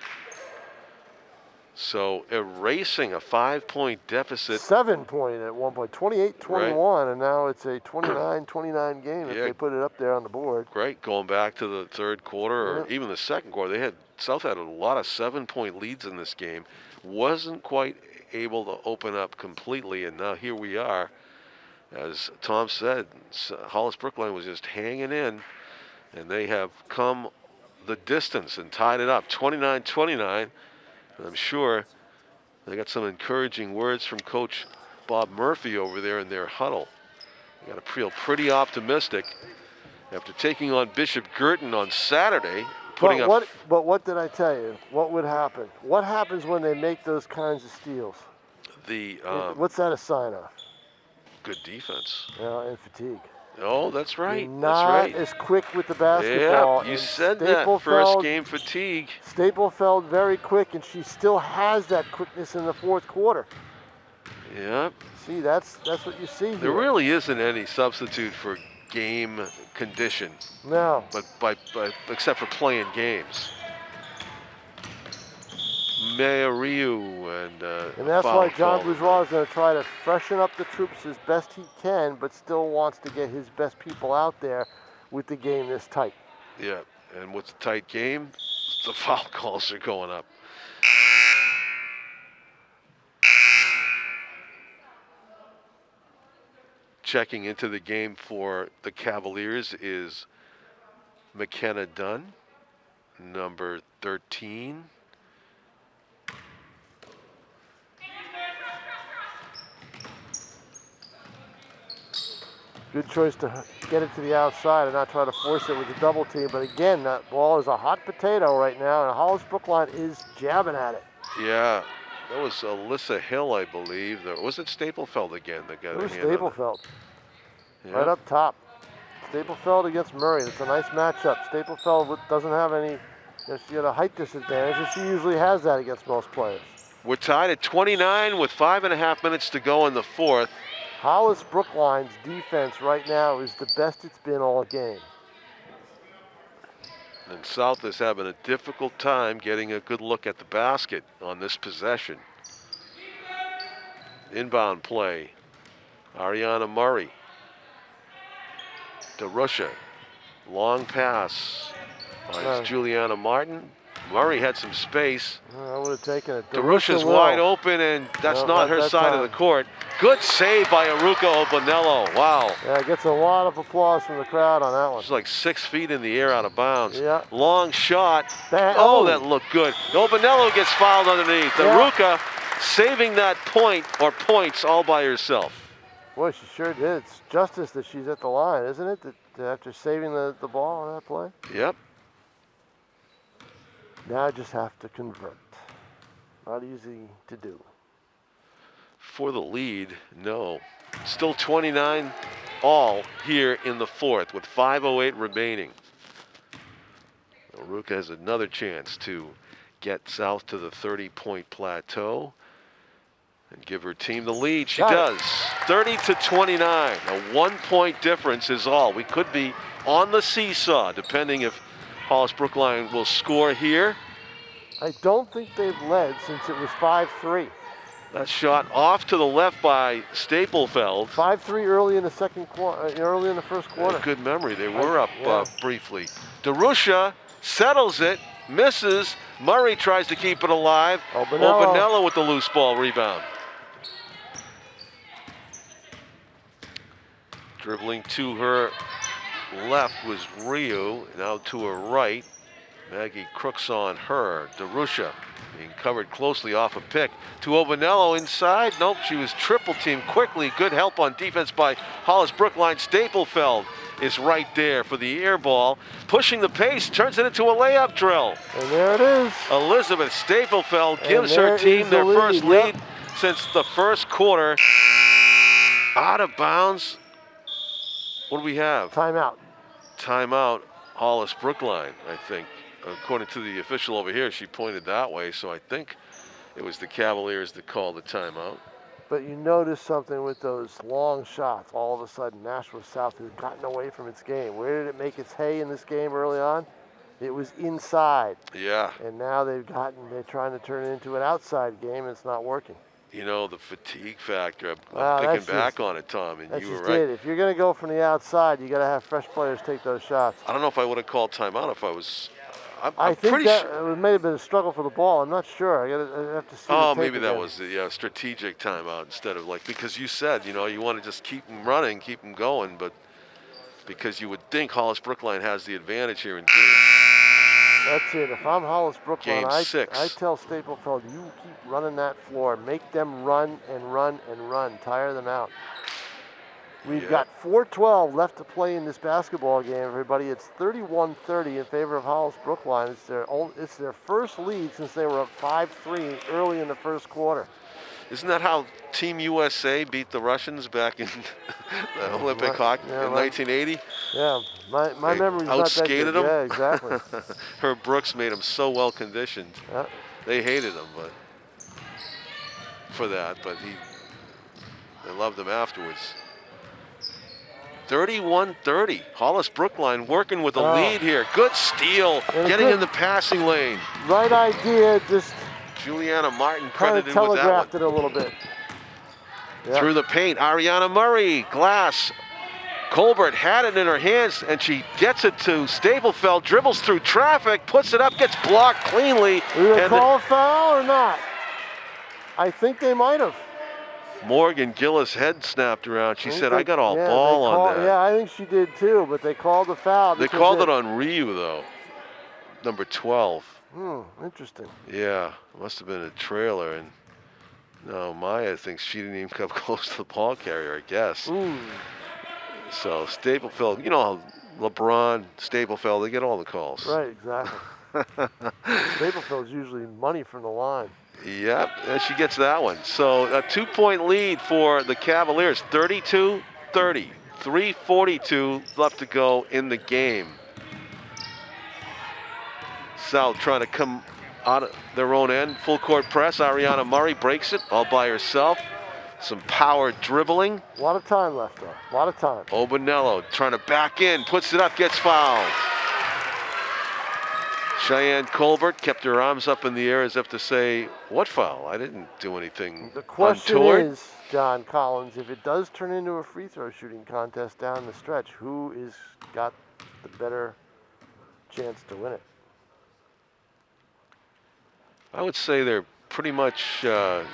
So erasing a 5-point deficit.
7-point at one point, 28-21, and now it's a 29-29 game if they put it up there on the board.
Great, going back to the 3rd quarter or even the 2nd quarter. South had a lot of 7-point leads in this game. Wasn't quite able to open up completely, and now here we are. As Tom said, Hollis-Brookline was just hanging in, and they have come the distance and tied it up 29-29. I'm sure they got some encouraging words from Coach Bob Murphy over there in their huddle. They got to feel pretty optimistic after taking on Bishop Girton on Saturday.
But what did I tell you? What would happen? What happens when they make those kinds of steals? What's that a sign of?
Good defense.
And fatigue.
Oh, that's right.
You're not as quick with the basketball.
Yeah, you said that. First game fatigue.
Staplefeld very quick, and she still has that quickness in the 4th quarter.
Yeah.
See, that's what you see here.
There really isn't any substitute for game condition.
No.
But except for playing games. Mayariu
And that's
foul
why John
call.
Bourgeois is going to try to freshen up the troops as best he can, but still wants to get his best people out there with the game this tight.
Yeah, and what's a tight game? The foul calls are going up. Checking into the game for the Cavaliers is McKenna Dunn, number 13.
Good choice to get it to the outside and not try to force it with the double team. But again, that ball is a hot potato right now, and Hollis-Brookline is jabbing at it.
Yeah, that was Alyssa Hill, I believe. Was it Staplefeld again that got
It
a
was
hand on it?
Staplefeld,
Yeah.
right up top. Staplefeld against Murray. It's a nice matchup. Staplefeld doesn't have any, she had a height disadvantage, and she usually has that against most players.
We're tied at 29 with 5.5 minutes to go in the fourth.
Hollis-Brookline's defense right now is the best it's been all game.
And South is having a difficult time getting a good look at the basket on this possession. Inbound play. Ariana Murray. DeRusha. Long pass. Finds Juliana Martin. Murray had some space.
I would have taken it.
DeRusha's wide open, and that's not her side of the court. Good save by Aruka Obanello. Wow.
Yeah, gets a lot of applause from the crowd on that one.
She's like 6 feet in the air out of bounds.
Yeah.
Long shot.
Oh,
that looked good. Obanello gets fouled underneath.
Yeah.
Aruka saving that point or points all by herself.
Boy, she sure did. It's justice that she's at the line, isn't it? That after saving the ball on that play.
Yep.
Now I just have to convert. Not easy to do.
For the lead, no. Still 29 all here in the fourth with 5:08 remaining. Aruka has another chance to get South to the 30-point plateau and give her team the lead. She does. 30-29. A 1-point difference is all. We could be on the seesaw depending if Hollis-Brookline will score here.
I don't think they've led since it was 5-3.
That shot off to the left by Staplefeld.
5-3 early in the early in the first quarter.
Good memory. They were up briefly. DeRusha settles it, misses. Murray tries to keep it alive. Obanello with the loose ball rebound. Dribbling to her left was Ryu. Now to her right. Maggie Crooks on her. DeRusha being covered closely off a pick. To Obanello inside. Nope, she was triple teamed quickly. Good help on defense by Hollis-Brookline. Staplefeld is right there for the air ball. Pushing the pace, turns it into a layup drill.
And there it is.
Elizabeth Staplefeld gives her team their first lead since the first quarter. Out of bounds. What do we have?
Timeout.
Timeout, Hollis-Brookline, I think. According to the official over here, she pointed that way, so I think it was the Cavaliers that called the timeout.
But you notice something with those long shots. All of a sudden, Nashua South has gotten away from its game. Where did it make its hay in this game early on? It was inside.
Yeah.
And now they're trying to turn it into an outside game, and it's not working.
You know, the fatigue factor, I'm thinking back on it, Tom, and you were right.
If you're going to go from the outside, you got to have fresh players take those shots.
I don't know if I would have called timeout if I was...
I think that it may have been a struggle for the ball. I'm not sure. I have to see.
Oh, maybe that was a strategic timeout instead of because you said, you want to just keep them running, keep them going, but because you would think Hollis-Brookline has the advantage here in game.
That's it. If I'm Hollis-Brookline, I tell Staplefeld, you keep running that floor. Make them run and run and run. Tire them out. We've got 4:12 left to play in this basketball game, everybody. It's 31-30 in favor of Hollis-Brookline. It's their first lead since they were up 5-3 early in the first quarter.
Isn't that how Team USA beat the Russians back in the Olympic hockey in 1980?
Yeah, my memory's not that good.
Them.
Yeah, exactly.
Herb Brooks made them so well conditioned.
Yeah.
They hated him, but they loved him afterwards. 31-30. Hollis-Brookline working with a lead here. Good steal. Getting in the passing lane.
Right idea. Just
Juliana Martin
Kind of
credited with that
telegraphed
one.
it a little bit. Yep.
Through the paint, Ariana Murray, glass. Colbert had it in her hands, and she gets it to Stablefeld, dribbles through traffic, puts it up, gets blocked cleanly.
Did they
and
call a foul or not? I think they might have.
Morgan Gillis' head snapped around. She said, I got all ball on that.
Yeah, I think she did too, but they called the foul.
They called it on Ryu, though, number 12.
Interesting.
Yeah, must have been a trailer. And no, Maya thinks she didn't even come close to the ball carrier, I guess. So Stablefeld, you know how LeBron, Stablefeld, they get all the calls.
Right, exactly. Staplefeld's usually money from the line.
Yep, and she gets that one. So a 2-point lead for the Cavaliers, 32-30. 3:42 left to go in the game. South trying to come out of their own end. Full court press. Ariana Murray breaks it all by herself. Some power dribbling.
A lot of time left, though. A lot of time.
Obanello trying to back in, puts it up, gets fouled. Cheyenne Colbert kept her arms up in the air as if to say, what foul? I didn't do anything
The question
untoward.
is, John Collins, if it does turn into a free throw shooting contest down the stretch, who is got the better chance to win it?
I would say they're pretty much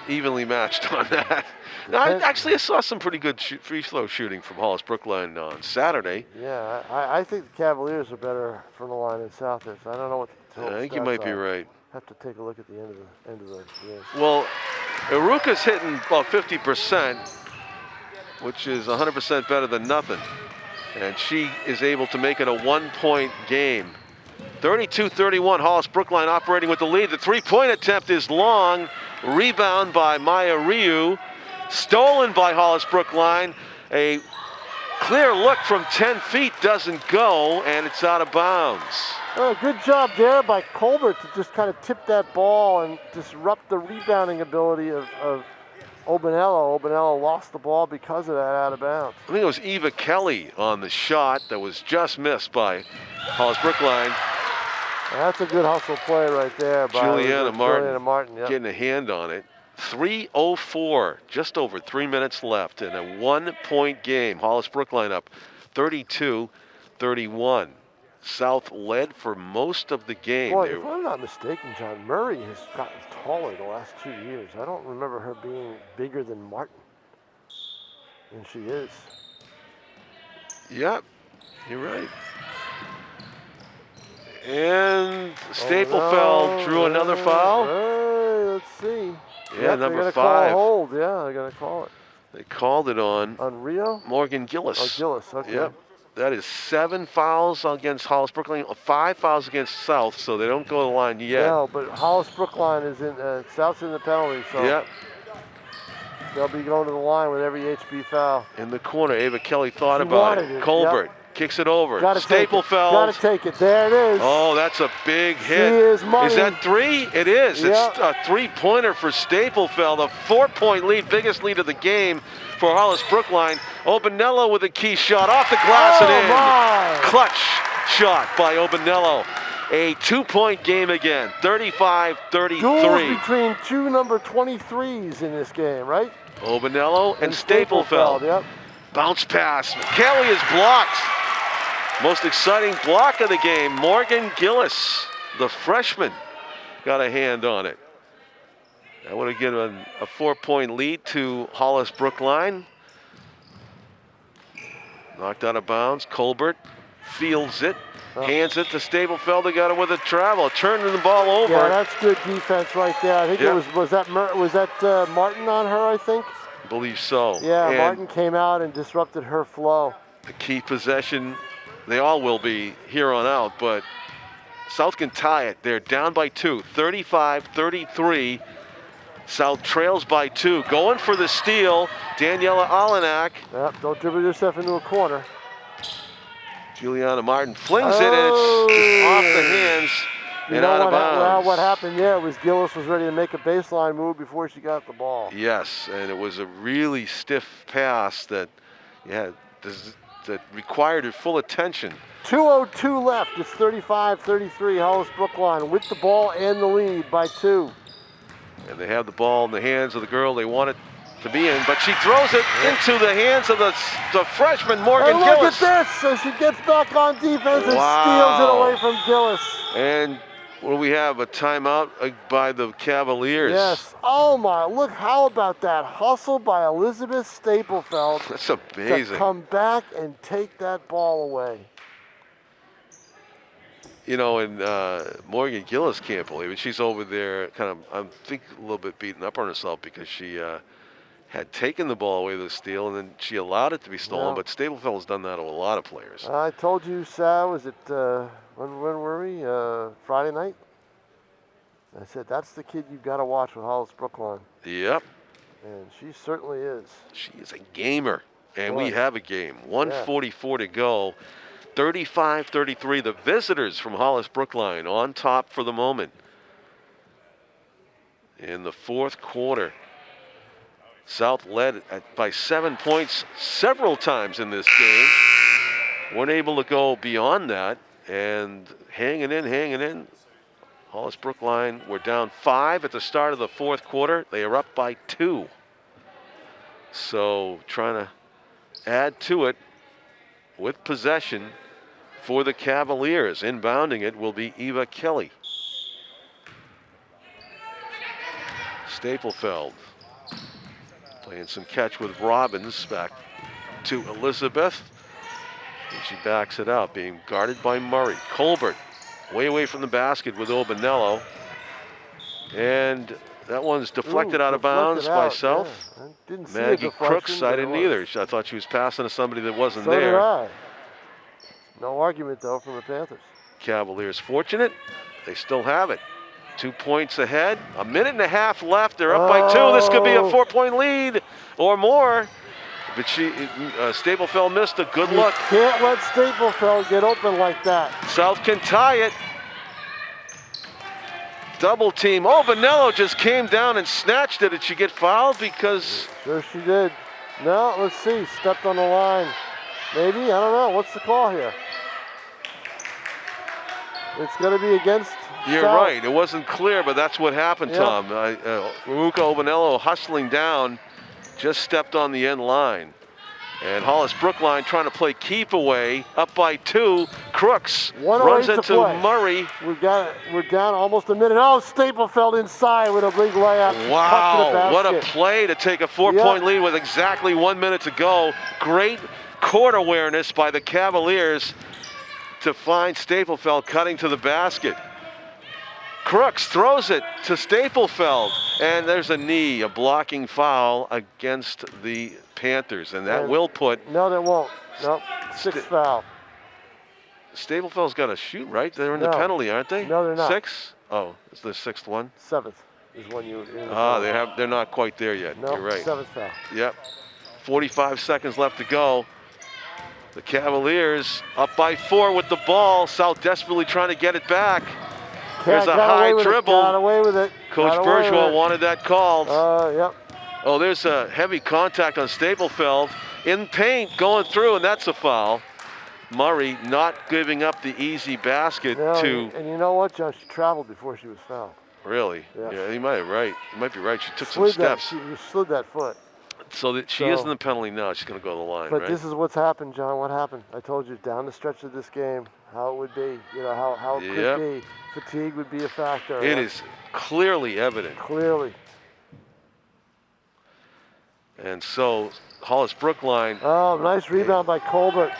evenly matched on that. I saw some pretty good free throw shooting from Hollis-Brookline on Saturday.
Yeah, I think the Cavaliers are better from the line than South is. I don't know what the total
I think you
stats
might be
are.
right.
Have to take a look at the end of the game.
Well, Iruka's hitting about 50%, which is 100% better than nothing. And she is able to make it a 1-point game. 32-31, Hollis-Brookline operating with the lead. The three-point attempt is long. Rebound by Maya Ryu. Stolen by Hollis-Brookline. A clear look from 10 feet doesn't go, and it's out of bounds.
Oh, good job there by Colbert to just kind of tip that ball and disrupt the rebounding ability of Obanello. Obanello lost the ball because of that out of bounds.
I think it was Eva Kelly on the shot that was just missed by Hollis-Brookline.
That's a good hustle play right there by
Juliana Martin,
yep.
getting a hand on it. 3:04, just over 3 minutes left in a 1-point game. Hollis-Brookline up 32-31. South led for most of the game.
Boy, if I'm not mistaken, John, Murray has gotten taller the last 2 years. I don't remember her being bigger than Martin. And she is.
Yep, you're right. And Staplefeld drew another foul.
Let's see.
Yeah,
yep,
number
they're
5.
Call a hold. Yeah, they're going to call it.
They called it on
Rio?
Morgan Gillis.
Oh, Gillis, okay.
Yep. That is 7 fouls against Hollis-Brookline, 5 fouls against South, so they don't go to the line yet.
No, but Hollis-Brookline is in, South's in the penalty, so
yep.
They'll be going to the line with every HB foul.
In the corner, Ava Kelly thought
She
about
wanted
it.
it,
Colbert
yep.
kicks it over.
Gotta
Staplefeld.
Got to take it. There it is.
Oh, that's a big hit.
She is money.
Is that 3? It is.
Yep.
It's a 3-pointer for Staplefeld. A 4-point lead, biggest lead of the game for Hollis-Brookline. Obanello with a key shot off the glass and in.
My.
Clutch shot by Obanello. A 2-point game again, 35-33.
Duels between two number 23s in this game, right?
Obanello and Staplefeld.
Yep.
Bounce pass. Kelly is blocked. Most exciting block of the game. Morgan Gillis, the freshman, got a hand on it. That would have given a 4-point lead to Hollis-Brookline. Knocked out of bounds. Colbert fields it. Hands it to Staplefeld. They got it with a travel. Turning the ball over.
Yeah, that's good defense right there. I think
Yep.
it was that Martin on her, I think?
Believe so.
Yeah,
And
Martin came out and disrupted her flow.
the key possession, they all will be here on out, but South can tie it. They're down by 2, 35-33. South trails by 2. Going for the steal, Daniela Olenak.
Yep, don't dribble yourself into a corner.
Juliana Martin flings it, and it's off the hands and out of bounds.
What happened there was Gillis was ready to make a baseline move before she got the ball.
Yes, and it was a really stiff pass that required her full attention.
2:02 left. It's 35-33. Hollis-Brookline with the ball and the lead by 2.
And they have the ball in the hands of the girl they want it to be in, but she throws it into the hands of the freshman, Morgan
Hey, look
Gillis.
at this! So she gets back on defense and
Wow.
steals it away from Gillis.
And what do we have? A timeout by the Cavaliers.
Yes. Oh my! Look, how about that hustle by Elizabeth Staplefeld
That's
to
amazing.
come back and take that ball away.
You know, and Morgan Gillis can't believe it. She's over there kind of, I think, a little bit beaten up on herself because she had taken the ball away with the steal and then she allowed it to be stolen.
Yeah.
But Staplefeld's done that to a lot of players.
I told you, Sal, was it, when were we? Friday night? I said, that's the kid you've got to watch with Hollis-Brookline.
Yep.
And she certainly is.
She is a gamer. And we
Boy.
have a game. 1:44 to go. 35-33. The visitors from Hollis-Brookline on top for the moment. In the fourth quarter, South led by 7 points several times in this game. Weren't able to go beyond that. And hanging in. Hollis-Brookline were down 5 at the start of the fourth quarter. They are up by 2. So trying to add to it with possession for the Cavaliers. Inbounding it will be Eva Kelly. Staplefeld playing some catch with Robbins, back to Elizabeth. And she backs it out, being guarded by Murray. Colbert way away from the basket with Obanello. And that one's deflected out of bounds by South.
Yeah. I didn't see
Maggie
a deflection,
Crooks,
but
I
it
didn't
was.
either. I thought she was passing to somebody that wasn't
So
there.
did I. No argument, though, from the Panthers.
Cavaliers fortunate. They still have it. 2 points ahead. A minute and a half left. They're up by 2. This could be a 4-point lead or more. But Staplefeld missed a good look.
Can't let Staplefeld get open like that.
South can tie it. Double team. Oh, Vanello just came down and snatched it. Did she get fouled? Because
Sure she did. No, let's see. Stepped on the line. Maybe? I don't know. What's the call here? It's going to be against
you're
South.
right. It wasn't clear, but that's what happened,
Yep.
Tom. Maruka Obanello hustling down, just stepped on the end line. And Hollis-Brookline trying to play keep away, up by 2. Crooks
1:08
runs
to
into
play.
Murray.
We're down almost a minute. Oh, Staplefeld inside with a big layup.
Wow, what a play to take a 4-point lead with exactly 1 minute to go. Great court awareness by the Cavaliers to find Staplefeld cutting to the basket. Crooks throws it to Staplefeld, and there's a knee, a blocking foul against the Panthers, and that will put...
No, they won't. Nope, sixth foul.
Staplefeld's got to shoot, right? They're in the penalty, aren't they?
No, they're not.
6? Oh, it's the 6th one?
7th is when you...
They're not quite there yet.
No,
You're right.
7th foul.
Yep. 45 seconds left to go. The Cavaliers up by 4 with the ball. South desperately trying to get it back. There's a high dribble.
Got away with it.
Coach Bergeron wanted that called.
Yep.
Oh, there's a heavy contact on Staplefeld. In paint, going through, and that's a foul. Murray not giving up the easy basket to...
And you know what, John? She traveled before she was fouled.
Really?
Yeah.
Yeah, he might be right. He might be right. She took some steps.
She slid that foot.
So that she is in the penalty now. She's going to go to the line,
But
right?
this is what's happened, John. What happened? I told you down the stretch of this game how it would be. You know, how it could be. Fatigue would be a factor.
It is clearly evident.
Clearly.
And so Hollis-Brookline.
Oh, nice rebound by Colbert.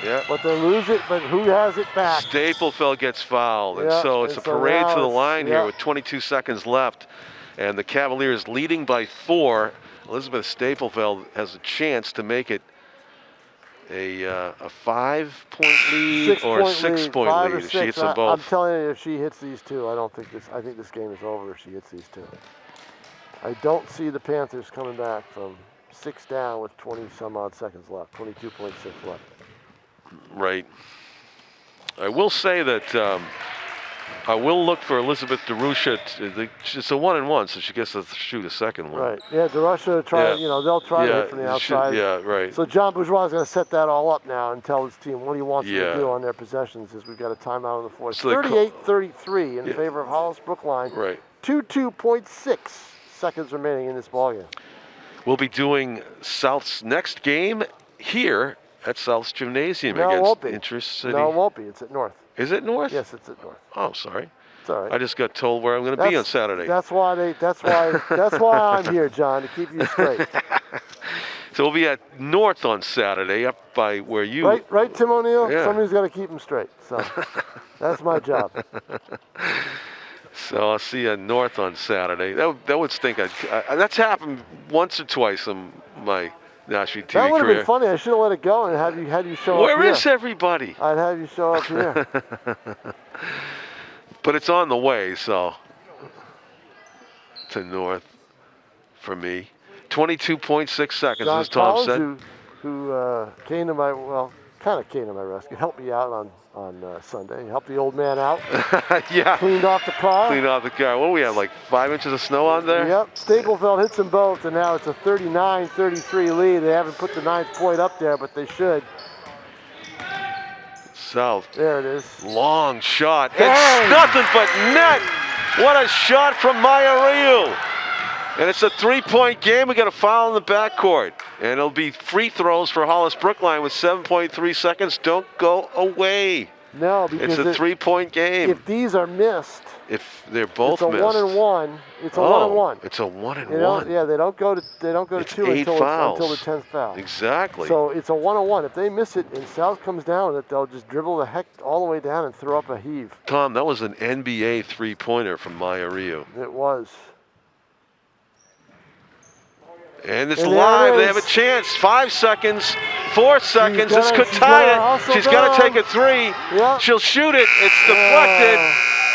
Yeah.
But they lose it, but who has it back?
Staplefeld gets fouled. And so it's a parade to the line here with 22 seconds left. And the Cavaliers leading by 4. Elizabeth Staplefeld has a chance to make it a 5-point lead or a 6-point lead if she hits them both.
I'm telling you, if she hits these two, I think this game is over if she hits these two. I don't see the Panthers coming back from 6 down with 20 some odd seconds left, 22.6 left.
Right. I will say that I will look for Elizabeth DeRusha. It's a 1-and-1, so she gets to shoot a second one.
Right. Yeah, DeRusha try. You know, they'll try to hit from the outside.
Right.
So John Bourgeois is going to set that all up now and tell his team what he wants them to do on their possessions. As we've got a timeout in the fourth.
So
38-33 in favor of Hollis-Brookline.
Right.
22.6 seconds remaining in this ballgame.
We'll be doing South's next game here at South's Gymnasium
No, it
against
won't be.
Intercity.
No, it won't be. It's at North.
Is it North?
Yes, it's at North.
Oh, sorry.
It's all right.
I just got told where I'm going to be on Saturday.
That's why I'm here, John, to keep you straight.
So we'll be at North on Saturday, up by where you.
Right, Tim O'Neill.
Yeah.
Somebody's got to keep him straight. So that's my job.
So I'll see you at North on Saturday. That would stink. That's happened once or twice in my Nashua TV
That would have
career.
been funny. I should have let it go and had you show up here.
Where is everybody?
I'd have you show up here.
But it's on the way, so to North for me. 22.6 seconds,
John
as Tom
Collins,
said.
who came to my, kind of came to my rescue, helped me out on Sunday, helped the old man out,
Yeah.
cleaned off the car.
Clean off the car. What do we have, like 5 inches of snow on there?
Yep, Staplefeld hits them both, and now it's a 39-33 lead. They haven't put the 9th point up there, but they should.
South.
There it is.
Long shot.
Bang!
It's nothing but net. What a shot from Maya Ryu. And it's a 3-point game. We got a foul in the backcourt. And it'll be free throws for Hollis-Brookline with 7.3 seconds. Don't go away.
No, because
It's a 3-point game.
if these are missed,
If they're both
it's a
missed.
1-and-1. It's a 1-and-1.
It's a 1-and-1.
They don't go to
It's
2
8
until
fouls.
the 10th foul.
Exactly.
So it's a 1-on-1. If they miss it and South comes down with it, they'll just dribble the heck all the way down and throw up a heave.
Tom, that was an NBA three-pointer from Maya Ryu.
It was.
And it's
And there
live.
it
They
is.
have a chance. 5 seconds, 4 seconds. This could
she's
tie
gotta
it.
hustle
She's got to
down.
take a three.
Yeah.
She'll shoot it. It's deflected.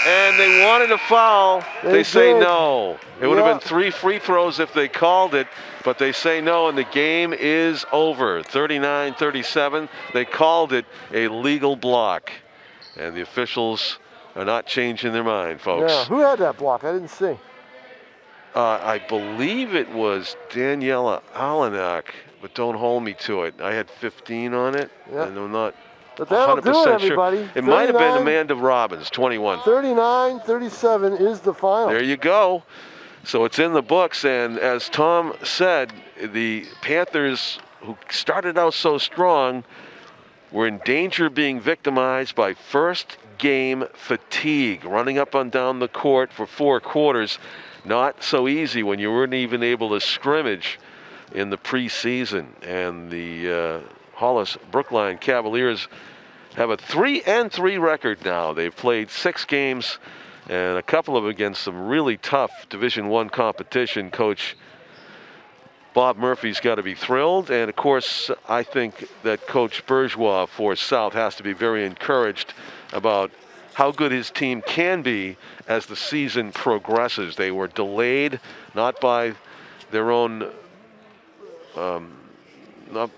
And they wanted a foul. They say
did.
no. It would have
Yeah.
been 3 free throws if they called it, but they say no, and the game is over. 39-37. They called it a legal block. And the officials are not changing their mind, folks.
Yeah. Who had that block? I didn't see.
I believe it was Daniela Alanak, but don't hold me to it. I had 15 on it,
Yeah.
and I'm not
But that'll
100%
do it,
sure.
everybody.
It might have been
39
Amanda Robbins, 21.
39-37 is the final.
There you go. So it's in the books, and as Tom said, the Panthers, who started out so strong, were in danger of being victimized by first game fatigue, running up and down the court for 4 quarters. Not so easy when you weren't even able to scrimmage in the preseason. And the Hollis-Brookline Cavaliers have a 3-3 record now. They've played 6 games, and a couple of them against some really tough Division I competition. Coach Bob Murphy's got to be thrilled, and of course I think that Coach Bourgeois for South has to be very encouraged about how good his team can be as the season progresses. They were delayed, not by their own,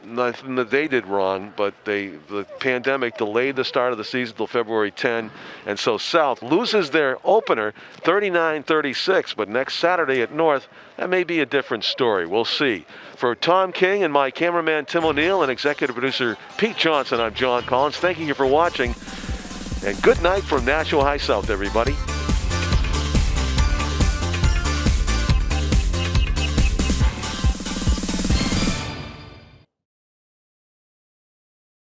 nothing that they did wrong, but the pandemic delayed the start of the season till February 10, and so South loses their opener 39-36, but next Saturday at North, that may be a different story. We'll see. For Tom King and my cameraman Tim O'Neill and executive producer Pete Johnson, I'm John Collins. Thanking you for watching, and good night from Nashua High South, everybody.